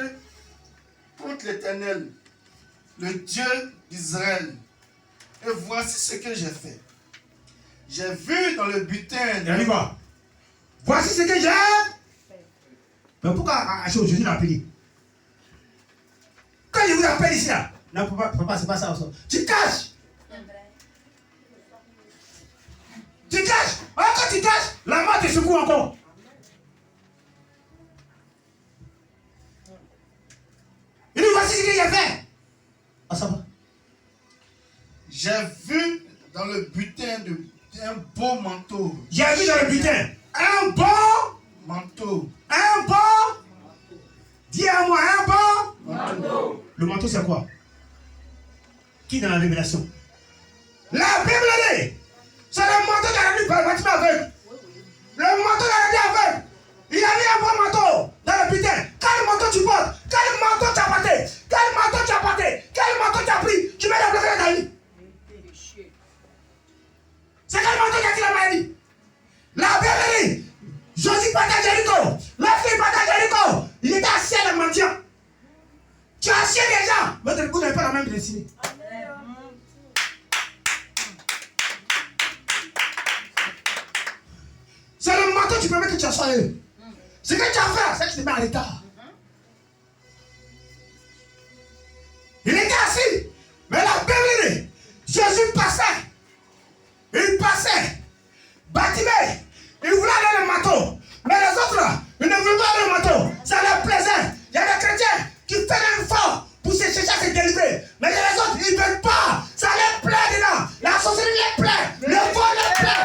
contre l'Éternel, le Dieu d'Israël. Et voici ce que j'ai fait. J'ai vu dans le butin. Et on y va. Voici ce que j'ai. Mais pourquoi Jésus l'a appelé? Quand je vous appelle ici, là, non, papa, c'est pas ça. Tu caches. Tu caches. Alors quand tu caches, la mort te secoue encore. Il dit voici ce que j'ai fait. Ah, ça va. J'ai vu dans le butin un beau manteau. J'ai vu dans le butin un bon Manteau. un bon. Dis à moi un bon. Manteau. Le manteau c'est quoi? Qui dans la révélation? La Bible dit. C'est le manteau qui a rendu par le bâtiment aveugle. Le manteau qui a rendu aveugle. Il a mis un bon manteau dans le butin. Quel manteau tu portes? Quel manteau tu as porté? Quel manteau tu as porté? Quel manteau tu as pris? Tu mets la bloquée dans ta vie. C'est quel manteau qui a tiré la maladie? La Bible dit. Josué partait à Jéricho. Lorsqu'il partait à Jéricho, il était assis à la mendiant. Tu as assis des gens. Votre époux n'avait pas la même destinée. C'est le manteau qui permet que tu sois eux. Ce que tu as fait, c'est que tu te mets en retard. Il était assis. Mais la Bible dit, Jésus passait. Il passait. Bartimée, il voulait aller le manteau. Mais les autres là, ils ne voulaient pas aller le manteau. Ça leur plaisait. Il y a des chrétiens qui font un effort pour se chercher à se délivrer. Mais les autres, ils ne veulent pas. Ça leur plaît dedans. La sorcellerie leur plaît. Le vol leur plaît.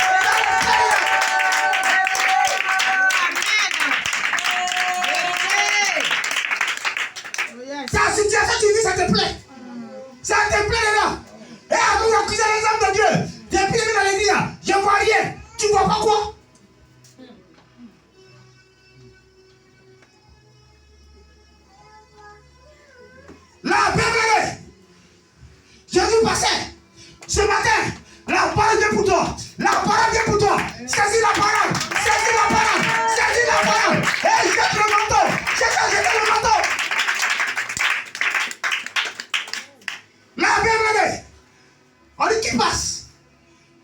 Ta situation, tu vis, ça te plaît. Ça te plaît dedans. Et à vous, accuser les hommes de Dieu. Depuis que dans l'église, je ne vois rien. Tu ne vois pas quoi? La Bible, Jésus passait. Ce matin, la parole vient pour toi. La parole vient pour toi. Saisis la parole. Saisis la parole. Saisis la parole. Et jette le manteau. Jette le manteau. La Bible, on dit qui passe?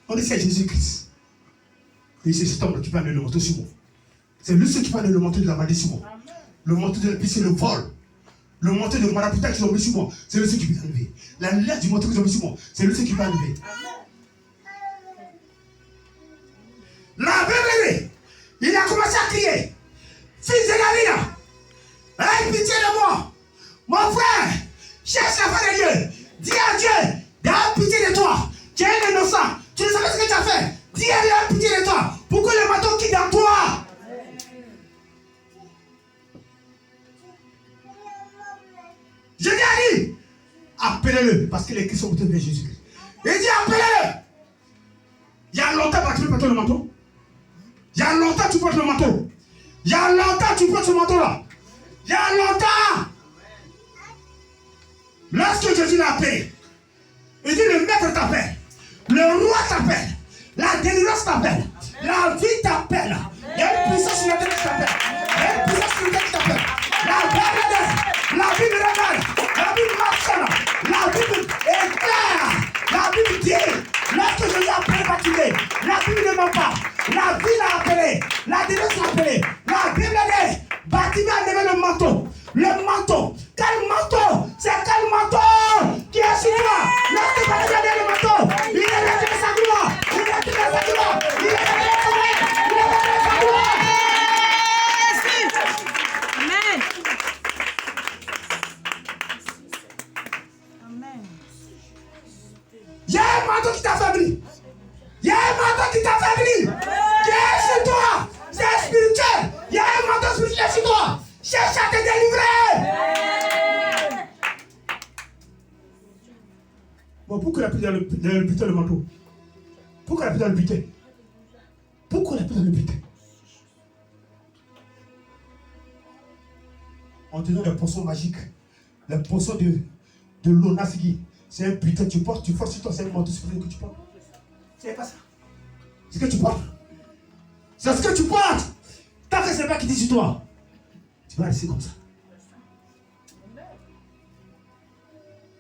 On dit c'est Jésus-Christ. Et c'est cet homme qui peut amener le manteau sur moi. C'est lui qui peut amener le manteau de la maladie sur moi. Le manteau de la c'est le vol. Le manteau de marabouta qu'ils ont mis sur moi, c'est lui qui peut enlever. La lettre du manteau qu'ils ont mis sur moi, c'est lui qui peut enlever. La bébé, il a commencé à crier. Fils de David, aie pitié de moi. Mon frère, cherche la foi de Dieu. Dis à Dieu, d'avoir pitié de toi. Tu es un innocent. Tu ne sais pas ce que tu as fait. Dis à Dieu, d'avoir pitié de toi. Pourquoi le manteau quitte dans toi? Je dis à lui, appelez-le, parce que les cris sont montés vers Jésus-Christ. Il dit, appelez-le. Il y a longtemps que tu peux porter le manteau. Il y a longtemps que tu portes le manteau. Il y a longtemps que tu portes ce manteau-là. Il y a longtemps. Lorsque Jésus l'a appelé, il dit, le maître t'appelle. Le roi t'appelle. La délivrance t'appelle. La vie t'appelle. Il y a une puissance sur la terre qui t'appelle. Il y a une puissance sur la terre qui t'appelle. La Bible révèle, la Bible mentionne, la Bible est claire, la Bible dit, lorsque Jésus a appelé Bartimée, la Bible ne ment pas, la vie l'a appelé, la délivrance l'a appelé, la Bible dit, Bartimée a levé le manteau, quel manteau, c'est quel manteau qui est sur toi, lorsque Bartimée a levé le manteau, il est resté de sa gloire, il est resté de sa gloire, il est resté de sa gloire, il est resté de sa gloire. Il y a un manteau qui t'affaiblit. Il y a un manteau qui t'affaiblit. Qui est sur toi. C'est spirituel. Il y a un manteau spirituel sur toi. Cherche à te délivrer. Bon, pourquoi il a pris dans le butin le manteau? Pourquoi il a pris dans le butin? Pourquoi il a pris dans le butin? On te donne des potions magiques. Les potions de l'onasigi. C'est un butin que tu portes, tu forces sur toi, c'est un manteau spirituel que tu portes. C'est pas ça. C'est ce que tu portes. C'est ce que tu portes. Tant que c'est pas qui dit sur toi, tu vas rester comme ça.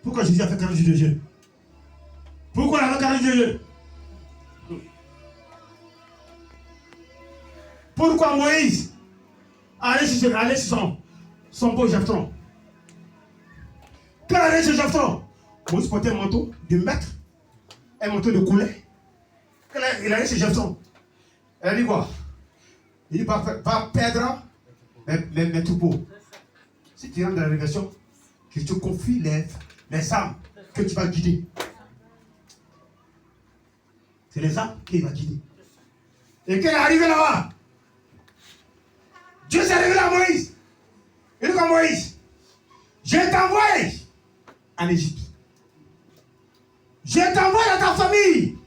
Pourquoi Jésus a fait 40 jours de jeûne? Pourquoi il a fait 40 jours de jeûne? Pourquoi Moïse allait sur son beau Jephthon? Quand il allait chez Jephthon, Moïse portait un manteau de maître, un manteau de coulet. Quand il allait chez Jephthon, elle a dit quoi? Il dit, va perdre mes troupeaux. Si tu rentres dans la révélation, que je te confie les âmes que tu vas guider. C'est les âmes qu'il va guider. Et quand il est arrivé là-bas, Dieu s'est révélé à Moïse. Il dit comme Moïse, je t'envoie en Égypte. Je t'envoie dans ta famille.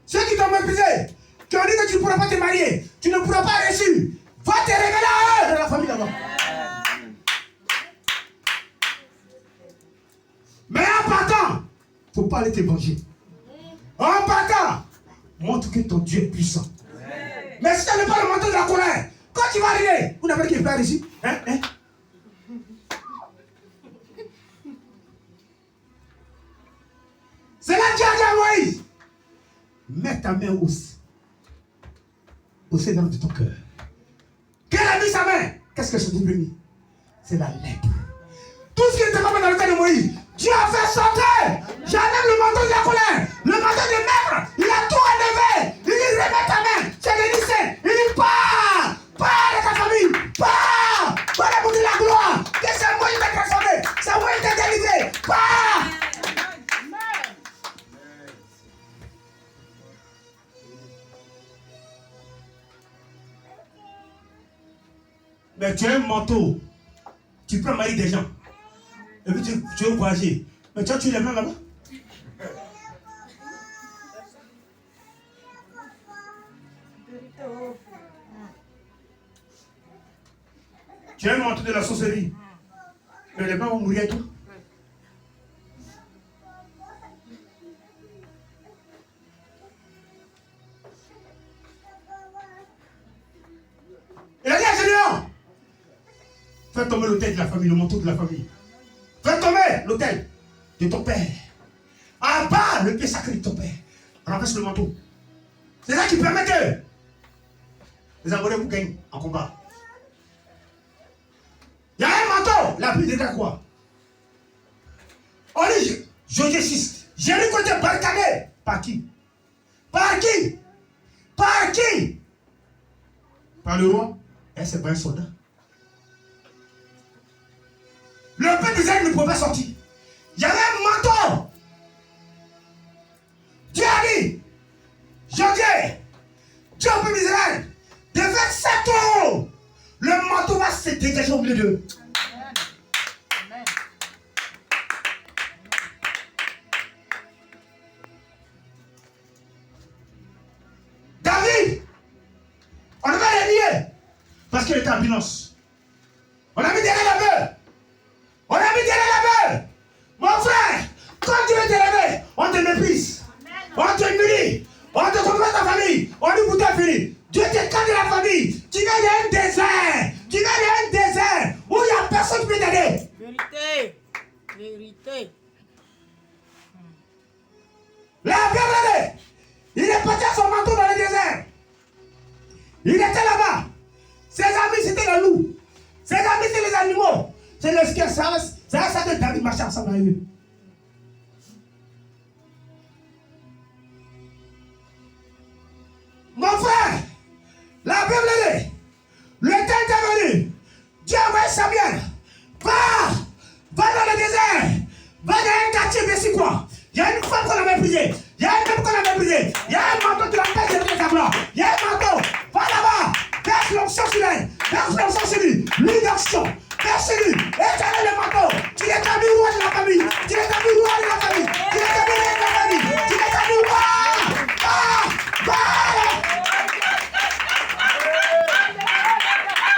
Ceux qui t'ont méprisé, qui ont dit que tu ne pourras pas te marier, tu ne pourras pas réussir, va te révéler à eux dans la famille là-bas. Mais en partant, il ne faut pas aller te venger. En partant, montre que ton Dieu est puissant. Mais si tu n'avais pas le manteau de la colère, quand tu vas arriver, vous n'avez pas qui faire ici. C'est là que Dieu a dit à Moïse, mets ta main au centre de ton cœur. Quelle a mis sa main? Qu'est-ce que je t'ai mis? C'est la lèpre. Tout ce qui n'était pas dans le cas de Moïse, Dieu a fait sortir. J'enlève le manteau de la colère, le manteau de maître. Il a tout enlevé. Il dit, remets ta main. C'est le lycée. Il dit, pars de ta famille. Pars la bout de la gloire. Que c'est moi qui t'ai transformé. C'est moi qui t'ai délivré. Pars. Mais tu as un manteau. Tu peux marier des gens. Et puis tu veux voyager. Mais tu as tué les mains là-bas. Tu as un manteau de la sorcellerie. Mais les mains vont mourir à toi. Il a dit à Gédéon, fais tomber l'autel de la famille, le manteau de la famille. Fais tomber l'autel de ton père. Abat le pied sacré de ton père. Renverse le manteau. C'est ça qui permet que les abonnés vous gagnent en combat. Il y a un manteau, la Bible dit quoi? On dit, Josué 6, Jéricho était barricadé. Par qui? Par qui? Par qui? Par le roi. Et c'est pas un soldat. Le peuple d'Israël ne pouvait pas sortir. Il y avait un manteau. Dieu a dit, Josué, Dieu au peuple d'Israël, de faire 7 ans, le manteau va se dégager au milieu d'eux. Amen. David, on ne va les lier parce qu'il était en binance. On a mis derrière la bœuf. On a mis derrière la bœuf. Mon frère, quand tu veux t'élever, on te méprise. On te humilie. On te comprend ta famille. On dit pour ta fini. Dieu te calme de la famille. Tu viens d'un désert. Tu viens d'un désert où il n'y a personne qui peut t'aider. Vérité. Vérité. La Bible, il est parti à son manteau dans le désert. Il était là-bas. Ses amis, c'était les loups. Ses amis, c'était les animaux. C'est le ski. C'est ça que David marchait ensemble avec eux. Mon frère, la Bible dit, le temps est venu. Dieu a envoyé Samuel. Va dans le désert. Va dans un quartier de quoi. Il y a une femme qu'on avait priée. Il y a un homme qu'on avait prié. Il y a un manteau qui l'empêche de lever sa gloire. Il y a un manteau. Va là-bas. Verse l'onction sur elle. Verse l'onction sur lui. Lui d'onction. Verse lui. Éternel le manteau. Tu l'es établi roi de la famille. Tu l'es établi roi de la famille. Tu l'es établi roi de la famille. Tu l'es établi roi.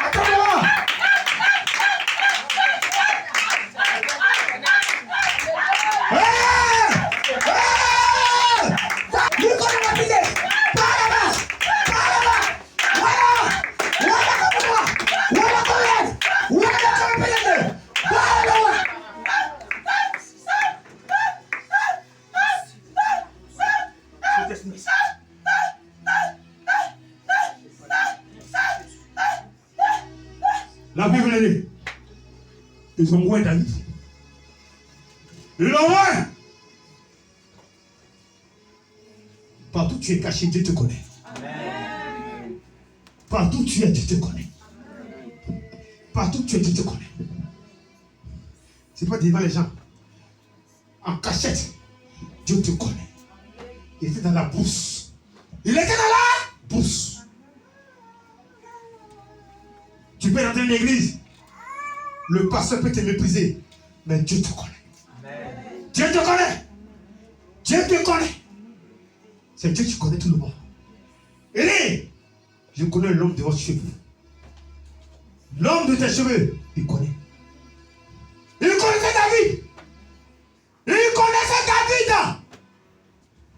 Attends-moi. La Bible dit, ils ont moins David. Ils l'ont moins. Partout où tu es caché, Dieu te connaît. Amen. Partout où tu es, Dieu te connaît. Partout où tu es, Dieu te connaît. C'est pas devant les gens. En cachette, Dieu te connaît. Il était dans la bourse. Il était dans la bourse. Tu peux rentrer dans l'église. Le pasteur peut te mépriser. Mais Dieu te connaît. Amen. Dieu te connaît. Dieu te connaît. C'est Dieu qui connaît tout le monde. Il dit, je connais l'homme de votre cheveux. L'homme de tes cheveux, il connaît. Il connaissait David. Il connaissait David.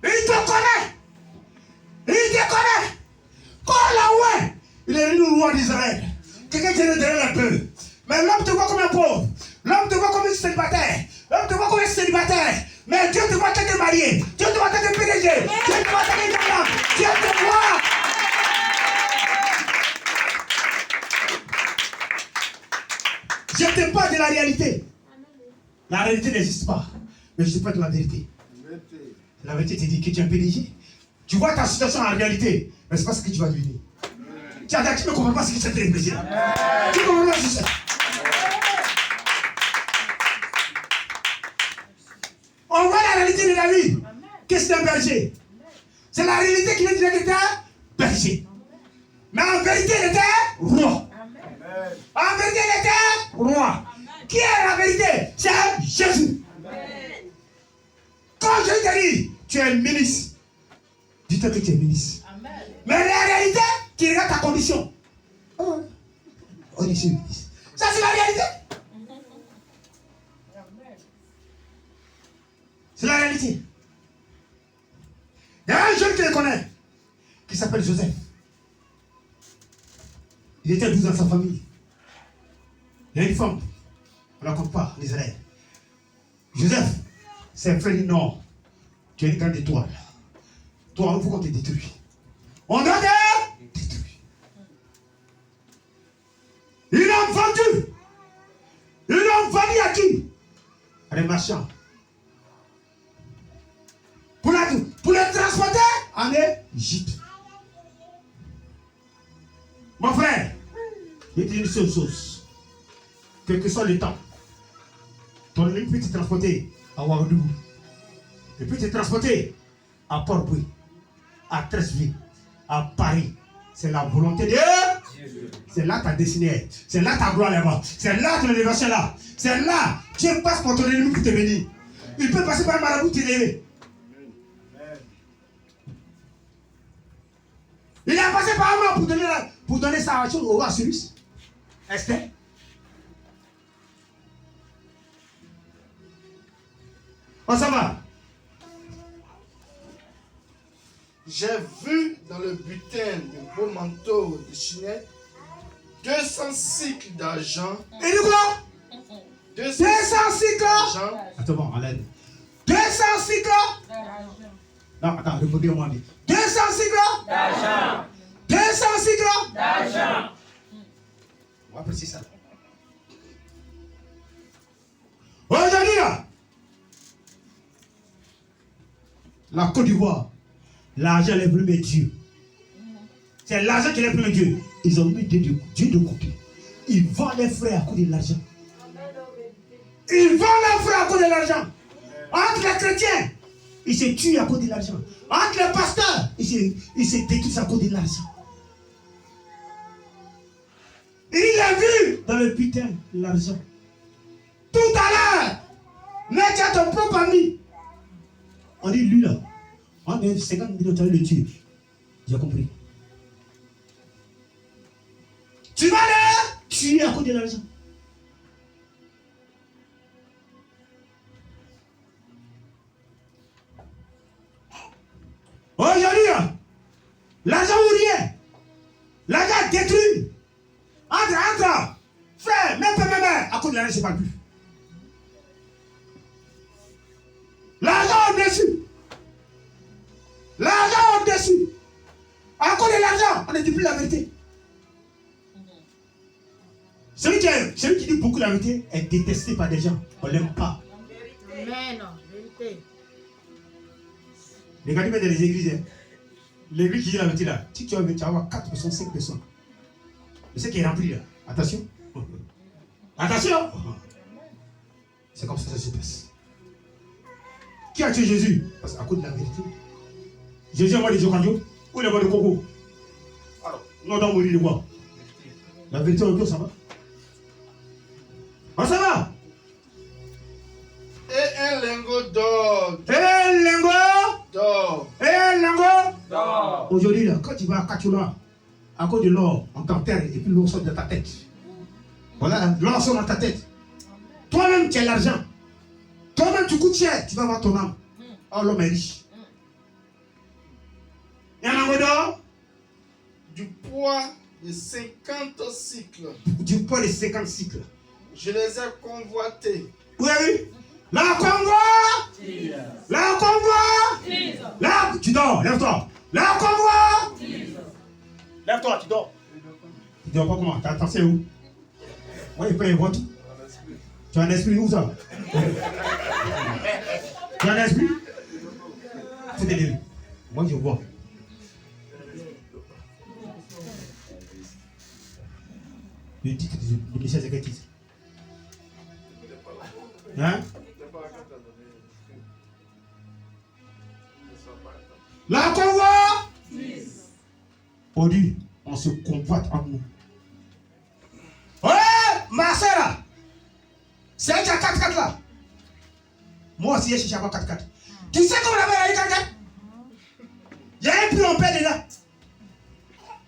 Il te connaît. Il te connaît. Quand la ouais, il est le roi d'Israël. Quelqu'un qui est derrière la peur. Mais l'homme te voit comme un pauvre. L'homme te voit comme un célibataire. L'homme te voit comme un célibataire. Mais Dieu te voit que tu es marié. Dieu te voit que tu es PDG. Dieu te voit que tu es gagnant. Dieu te voit. Je ne te parle de la réalité. La réalité n'existe pas. Mais je te parle de la vérité. La vérité te dit que tu es un PDG. Tu vois ta situation en réalité. Mais ce n'est pas ce que tu vas devenir. Tu ne comprends pas ce que c'est un président. Tu ne comprends pas ce que c'est. On voit la réalité de la vie. Qu'est-ce que c'est un berger? C'est la réalité qui veut dire qu'il était berger. Mais en vérité, il était roi. En vérité, il était roi. Qui est la vérité? C'est Jésus. Quand je te dis, tu es ministre, dis-toi que tu es ministre. Mais la réalité, qui regarde ta condition. Oh, on est sur ministre. Ça, c'est la réalité. C'est la réalité. Il y a un jeune qui le connaît, qui s'appelle Joseph. Il était 12 dans sa famille. Il y a une femme, on ne la compte pas en Israël. Joseph, c'est un frère du Nord. Tu es une grande étoile. Toi, il faut qu'on te détruise. On doit te détruire. l'ont vendu. Ils l'ont vendu à qui? À des marchands. Pour le transporter en Égypte. Mon frère, je te dis une seule chose. Quel que soit le temps, ton ennemi peut te transporter à Ouagadougou. Il peut te transporter à Port-Boué, à Treichville, à Paris. C'est la volonté de Dieu. C'est là ta destinée. C'est là ta gloire là-bas. C'est là ton élévation là. C'est là. Dieu passe par ton ennemi pour te bénir. Il peut passer par un marabout pour t'élever. Il a passé par un mort pour donner sa voiture au roi Cyrus. Esther. On s'en va. J'ai vu dans le butin de beaux manteaux de chinette 200 cycles d'argent. Et du quoi? 200 cycles d'argent. Attends, bon, enlève. 200 cycles. Non, attends, répondez-moi. 200 cycles d'argent. 200 cycles d'argent. On va apprécier ça. Aujourd'hui, là, la Côte d'Ivoire, l'argent est plus mais Dieu. C'est l'argent qui est plus mais Dieu. Ils ont mis Dieu de côté. Ils vendent les frères à cause de l'argent. Ils vendent les frères à cause de l'argent. Entre les chrétiens, ils se tuent à cause de l'argent. Entre les pasteurs, ils se détruisent à cause de l'argent. Il a vu dans le butin l'argent. Tout à l'heure, mais tu as ton propre ami. On dit lui là, on est 50 millions, tu vas le tuer. J'ai compris. Tu vas le tuer à cause de l'argent. Aujourd'hui, l'argent ou rien. L'argent détruit. Entre. Frère, même à cause de l'argent, je ne parle plus. L'argent au-dessus. L'argent au-dessus. À cause de l'argent, on ne dit plus la vérité. Celui qui dit beaucoup la vérité est détesté par des gens. On ne l'aime pas. Amen. Vérité. Regardez bien dans les églises. Hein. L'église qui dit la vérité là, si tu vas avoir 4 personnes, 5 personnes. Mais ce qui est rempli là, attention. Attention. C'est comme ça que ça se passe. Qui a tué Jésus? Parce qu'à cause de la vérité. Jésus est mort de Jokanjo ou il est mort de Coco? Alors, non, on mourir de quoi? La vérité autour, ça va? Ça va? Et un lingot d'or. Un lingot D'or. Un lingot d'or. Aujourd'hui, là, quand tu vas à Kachula, à cause de l'or, on t'enterre et puis l'or sort de ta tête. Voilà, l'or sort dans ta tête. Toi-même, tu as l'argent. Toi-même, tu coûtes cher, tu vas avoir ton âme. Oh, l'homme est riche. Il y a un lingot d'or? Du poids de 50 cycles. Du poids de 50 cycles. Je les ai convoités. Oui, oui. La convoi. La convoi. Là, tu dors, lève-toi. La convoi. Lève-toi, tu dors. Tu dors pas comment? T'as c'est où? Moi, il peut y voir tout. Tu as un esprit où ça? Tu as un esprit? C'est délire. Moi, je vois. Le titre du message, c'est quel titre? Hein? La convoi. Aujourd'hui, on se convoite entre nous. Ouais, ma soeur là. C'est elle qui a 4-4 là. Moi aussi, je cherche à avoir 4-4. Tu sais comment on avait la 4-4? Il y a un prix on paye déjà.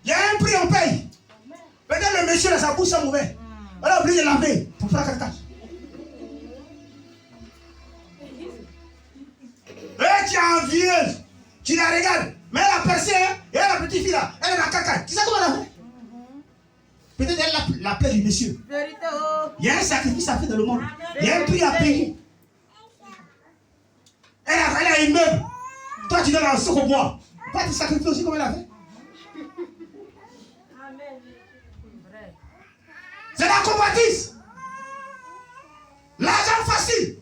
Il y a un prix on paye. Peut-être le monsieur là, sa bouche est mauvaise. On a oublié de laver pour faire 4-4. Et tu es envieuse. Tu la regardes. Mais elle a percé, hein? Et elle, la petite fille là, elle est dans 4-4. Tu sais comment elle a fait? Peut-être elle la plaie du monsieur. Vérité. Oh. Il y a un sacrifice à faire dans le monde. Il y a un prix à payer. Elle a un meuble. Toi, tu donnes un soc au bois. Pas te sacrifier aussi comme elle a fait. C'est la convoitise. L'argent facile.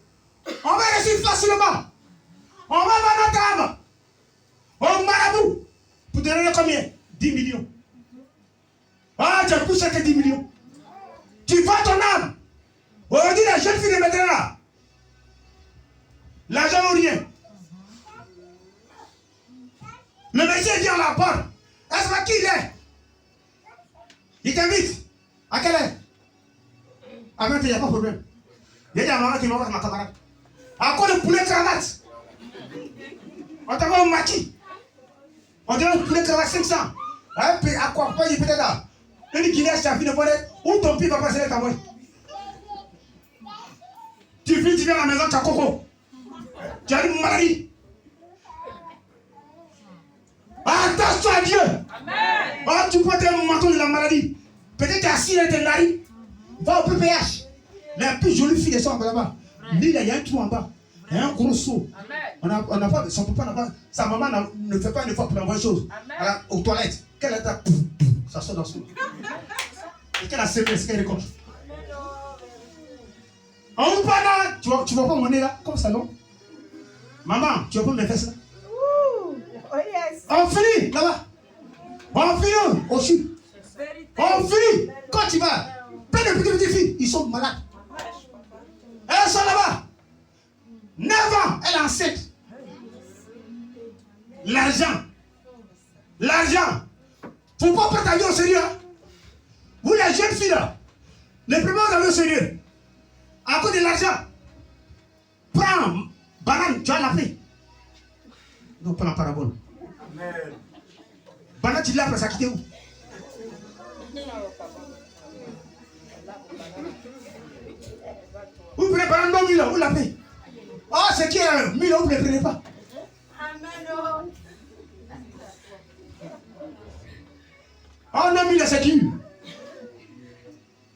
On va réussir facilement. On va vendre notre âme au marabout. Pour te donner combien? 10 millions. Ah, tu as poussé que 10 millions. Tu vends ton âme. Aujourd'hui, la jeune fille de maintenant là. L'argent ou rien. Le monsieur vient à la porte. Est-ce que qui il est? Il t'invite. À quelle heure? Ah, mais il n'y a pas de problème. Il y a des mamans qui m'envoient avec ma camarade. À quoi de poulet cravate? On t'envoie au maquis. On dirait un poulet cravate 500. À quoi pas, il peut être là. Une Guinée, ça finit de bonnet. Où ton pied va passer les camois? Tu viens à la maison, tu as coco. Tu as une maladie. Attention à Dieu. Amen. Oh, tu peux être un manteau de la maladie. Peut-être assis dans tes narines. Va au PPH. La plus jolie fille de son là-bas. Lui, il y a un trou en bas. Il y a un gros seau. On n'a pas, son papa n'a pas, sa maman ne fait pas une fois pour envoyer chose. Aux toilettes. Qu'elle a ta, ça sort dans ce. Et qu'elle a semé, c'est qu'elle récolte. On vous parle, tu vois pas mon nez là, comme ça non? Maman, tu vas pas me faire ça? Oh yes. On finit là-bas. On finit aussi. On finit. Quand tu vas, plein de petites filles, ils sont malades. Elles sont là-bas. 9 ans, elle est enceinte. L'argent. L'argent. Faut pas prendre ta vie au sérieux. Hein? Vous les jeunes filles là, les premiers vous avez au sérieux. À cause de l'argent. Prends banane, tu vas l'appeler. Non, pas la parabole. Banane, tu l'as après ça quitter où? Vous prenez banane non 1000 ans, vous l'appelez. Oh, c'est qui est 1000 ans, vous ne les prenez pas. Amen. Oh non, 1000 ans, c'est qui?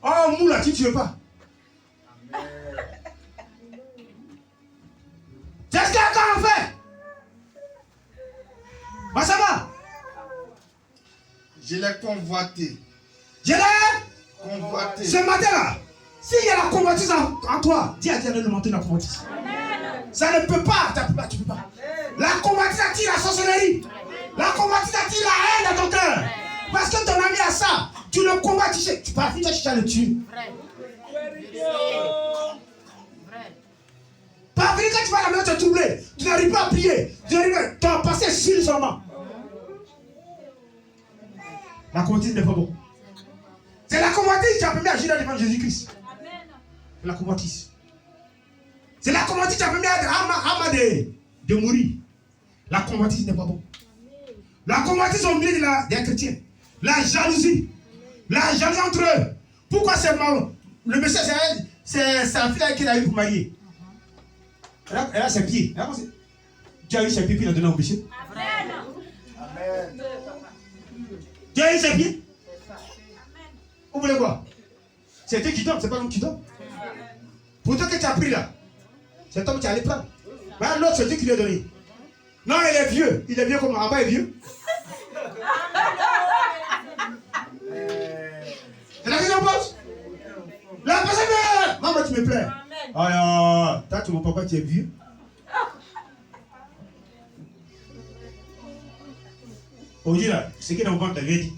Oh, moula, tu ne veux pas. C'est ce qu'il y a encore en fait. Bah, ça va. Je l'ai convoité. Je l'ai Convoité. ce matin là. S'il y a la convoitise en toi, dis à Dieu de le monter la convoitise. Ça ne peut pas, tu peux pas. La convoitise attire la sorcellerie. La convoitise attire la haine dans ton cœur. Parce que ton ami a ça. Tu le combats, tu sais. Tu pars vite, tu le tuer. Pas venir quand tu vas à la maison, tu es troublé. Tu n'arrives pas à prier. Tu n'arrives pas à passer sur seulement. La convoitise n'est pas bon. C'est la convoitise qui a permis à agir devant Jésus-Christ. C'est la convoitise. C'est la convoitise qui a permis à Ama de mourir. La convoitise n'est pas bon. La convoitise au milieu des chrétiens. La jalousie. La jalousie entre eux. Pourquoi c'est mal? Le monsieur, c'est sa fille qu'il a eu pour marier. Elle a ses pieds. Tu as eu ses pieds, puis il a donné au monsieur. Amen. Tu as eu ses pieds? Vous voulez quoi? C'est toi qui donne, c'est pas l'homme qui donne. Pour toi que tu as pris là, c'est toi qui allais prendre. Mais l'autre, c'est Dieu qui lui a donné. Non, il est vieux. Il est vieux comme en bas, il est vieux. C'est la question pose. La personne est. Maman, tu me plais. Ah, toi, tu ne vois pas, tu es vieux. Aujourd'hui, là, ce qui est dans le ventre, t'avais dit.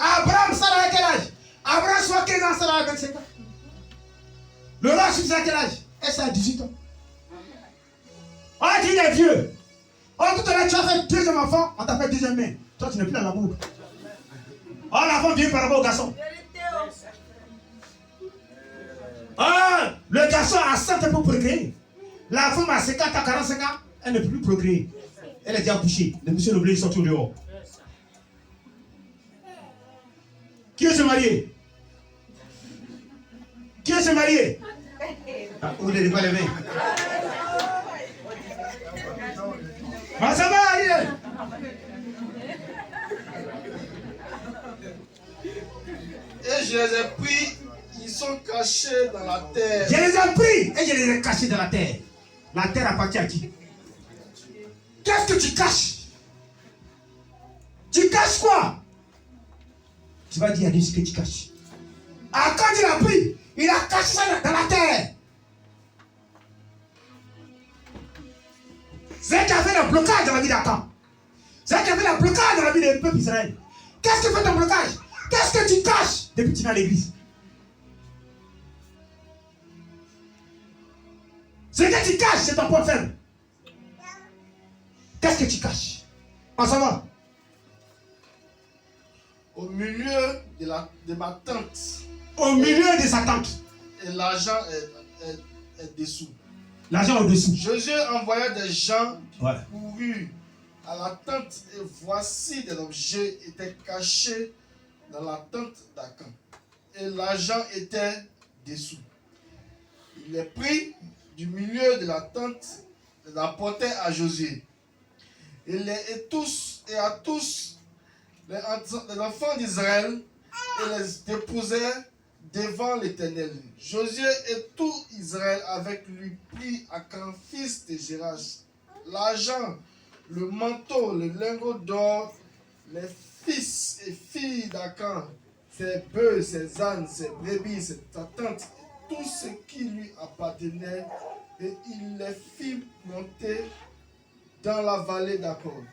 Abraham, ça à quel âge? Abraham, soit 15 ans, ça à 25 ans. Le roi, c'est à quel âge? Et ça à 18 ans. Oh, tu es vieux. Oh, tout à l'heure, tu as fait deuxième enfant, on t'a fait deuxième main. Toi, tu n'es plus dans la boue. Oh, l'enfant vient par rapport au garçon. Oh, le garçon a 100 ans pour procréer. La femme a 50 à 45 ans, elle ne peut plus procréer. Elle est déjà couchée. Le monsieur l'oblige de sortir dehors. Qui veut se marier? Qui veut se marier? Ah, vous n'avez pas les mains. Ah, ça va, allez. Et je les ai pris, ils sont cachés dans la terre. Je les ai pris et je les ai cachés dans la terre. La terre appartient à qui? Qu'est-ce que tu caches? Tu caches quoi? Tu vas dire à Dieu ce que tu caches. Ah, quand il a pris, il a caché ça dans la terre. C'est qui a fait le blocage dans la vie d'Akan. C'est qui a fait le blocage dans la vie du peuple d'Israël. Qu'est-ce que fait ton blocage? Qu'est-ce que tu caches depuis que tu es dans l'église? Ce que tu caches, c'est ton point faible. Qu'est-ce que tu caches? En ce moment. Au milieu de ma tente. Au milieu de sa tente. Et l'argent est dessous. L'argent au-dessous. Jésus envoya des gens qui Ouais. coururent à la tente et voici des objets étaient cachés dans la tente d'Akan. Et l'argent était dessous. Il les prit du milieu de la tente et l'apportait à Josué. Et à tous les enfants d'Israël et les déposait devant l'Éternel. Josué et tout Israël avec lui prit Akan, fils de Jérash, l'argent, le manteau, le lingot d'or, les fils et filles d'Akan, ses bœufs, ses ânes, ses brebis, sa tente, et tout ce qui lui appartenait, et il les fit monter dans la vallée d'Akor.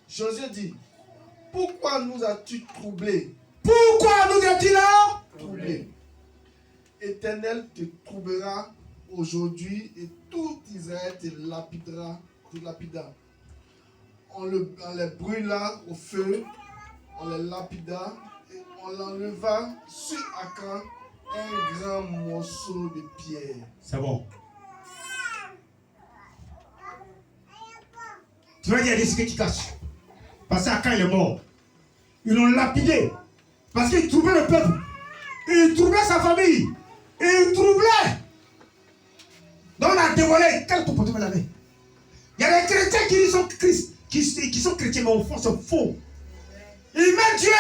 Josué dit, pourquoi nous as-tu troublés? Pourquoi nous est-il là? Troublé. Éternel te troublera aujourd'hui et tout Israël te lapida. On les brûla au feu, on les lapida et on l'enleva sur Akan un grand morceau de pierre. C'est bon. Tu vas dire ce que tu caches. Parce qu'Akan il est mort. Ils l'ont lapidé. Parce qu'il troublait le peuple. Il troublait sa famille. Il troublait. Donc on a dévoilé. Quel comportement il avait? Il y a des chrétiens qui sont Christ, qui sont chrétiens, mais au fond c'est faux. Ils mettent Dieu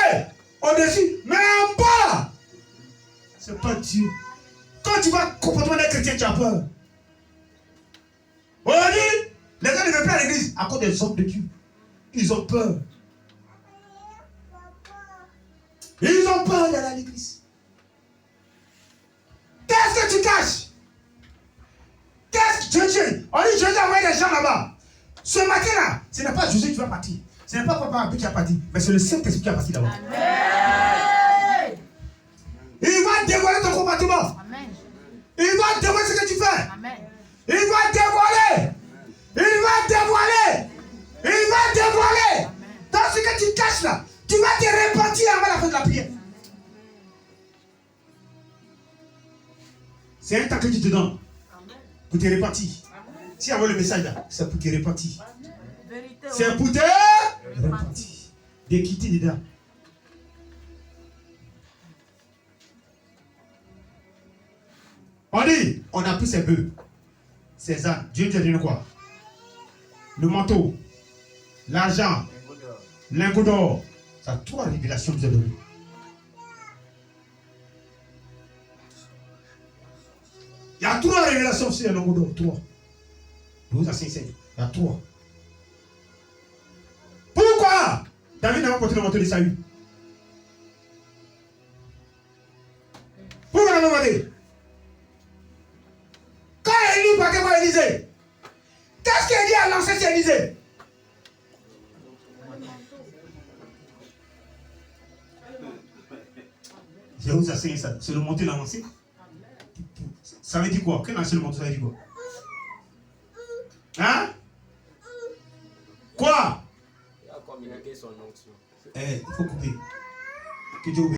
au-dessus, mais en bas. C'est pas Dieu. Quand tu vois le comportement des chrétiens, tu as peur. Aujourd'hui, les gens ne veulent plus à l'église à cause des hommes de Dieu. Ils ont peur. Ils ont peur d'aller à l'église. Qu'est-ce que tu caches? Qu'est-ce que Dieu? On dit Jésus a envoyé des gens là-bas. Ce matin-là, ce n'est pas Jésus qui va partir. Ce n'est pas Papa qui va partir. Mais c'est le Saint-Esprit qui va partir là-bas. Amen. Il va dévoiler ton comportement. Amen. Il va dévoiler ce que tu fais. Amen. Il va dévoiler. Il va dévoiler. Il va dévoiler. Dans ce que tu caches là, tu vas te repentir avant la fin de la prière. C'est un temps que tu te donnes pour te repentir. Si on voit le message là, c'est pour te repentir. C'est pour te repentir. De quitter dedans. On dit, on a pris ses bœufs, ses ânes. Dieu te donne quoi? Le manteau, l'argent, lingot d'or. Ça a 3 révélations que vous avez données. Il y a 3 révélations sur le lingot d'or. 3. Je vous enseigne 5. Il y a 3. Pourquoi David n'a pas porté le manteau de Saül? Pourquoi il n'a pas porté? Quand Élie partait voir Élisée, qu'est-ce qu'Élie a lancé sur Élisée? Je vais vous enseigner ça. C'est le manteau lancé. Ça veut dire quoi? Quel lancé le manteau, ça veut dire quoi? Hein? Quoi? Il a communiqué son onction. Il faut couper. Que Dieu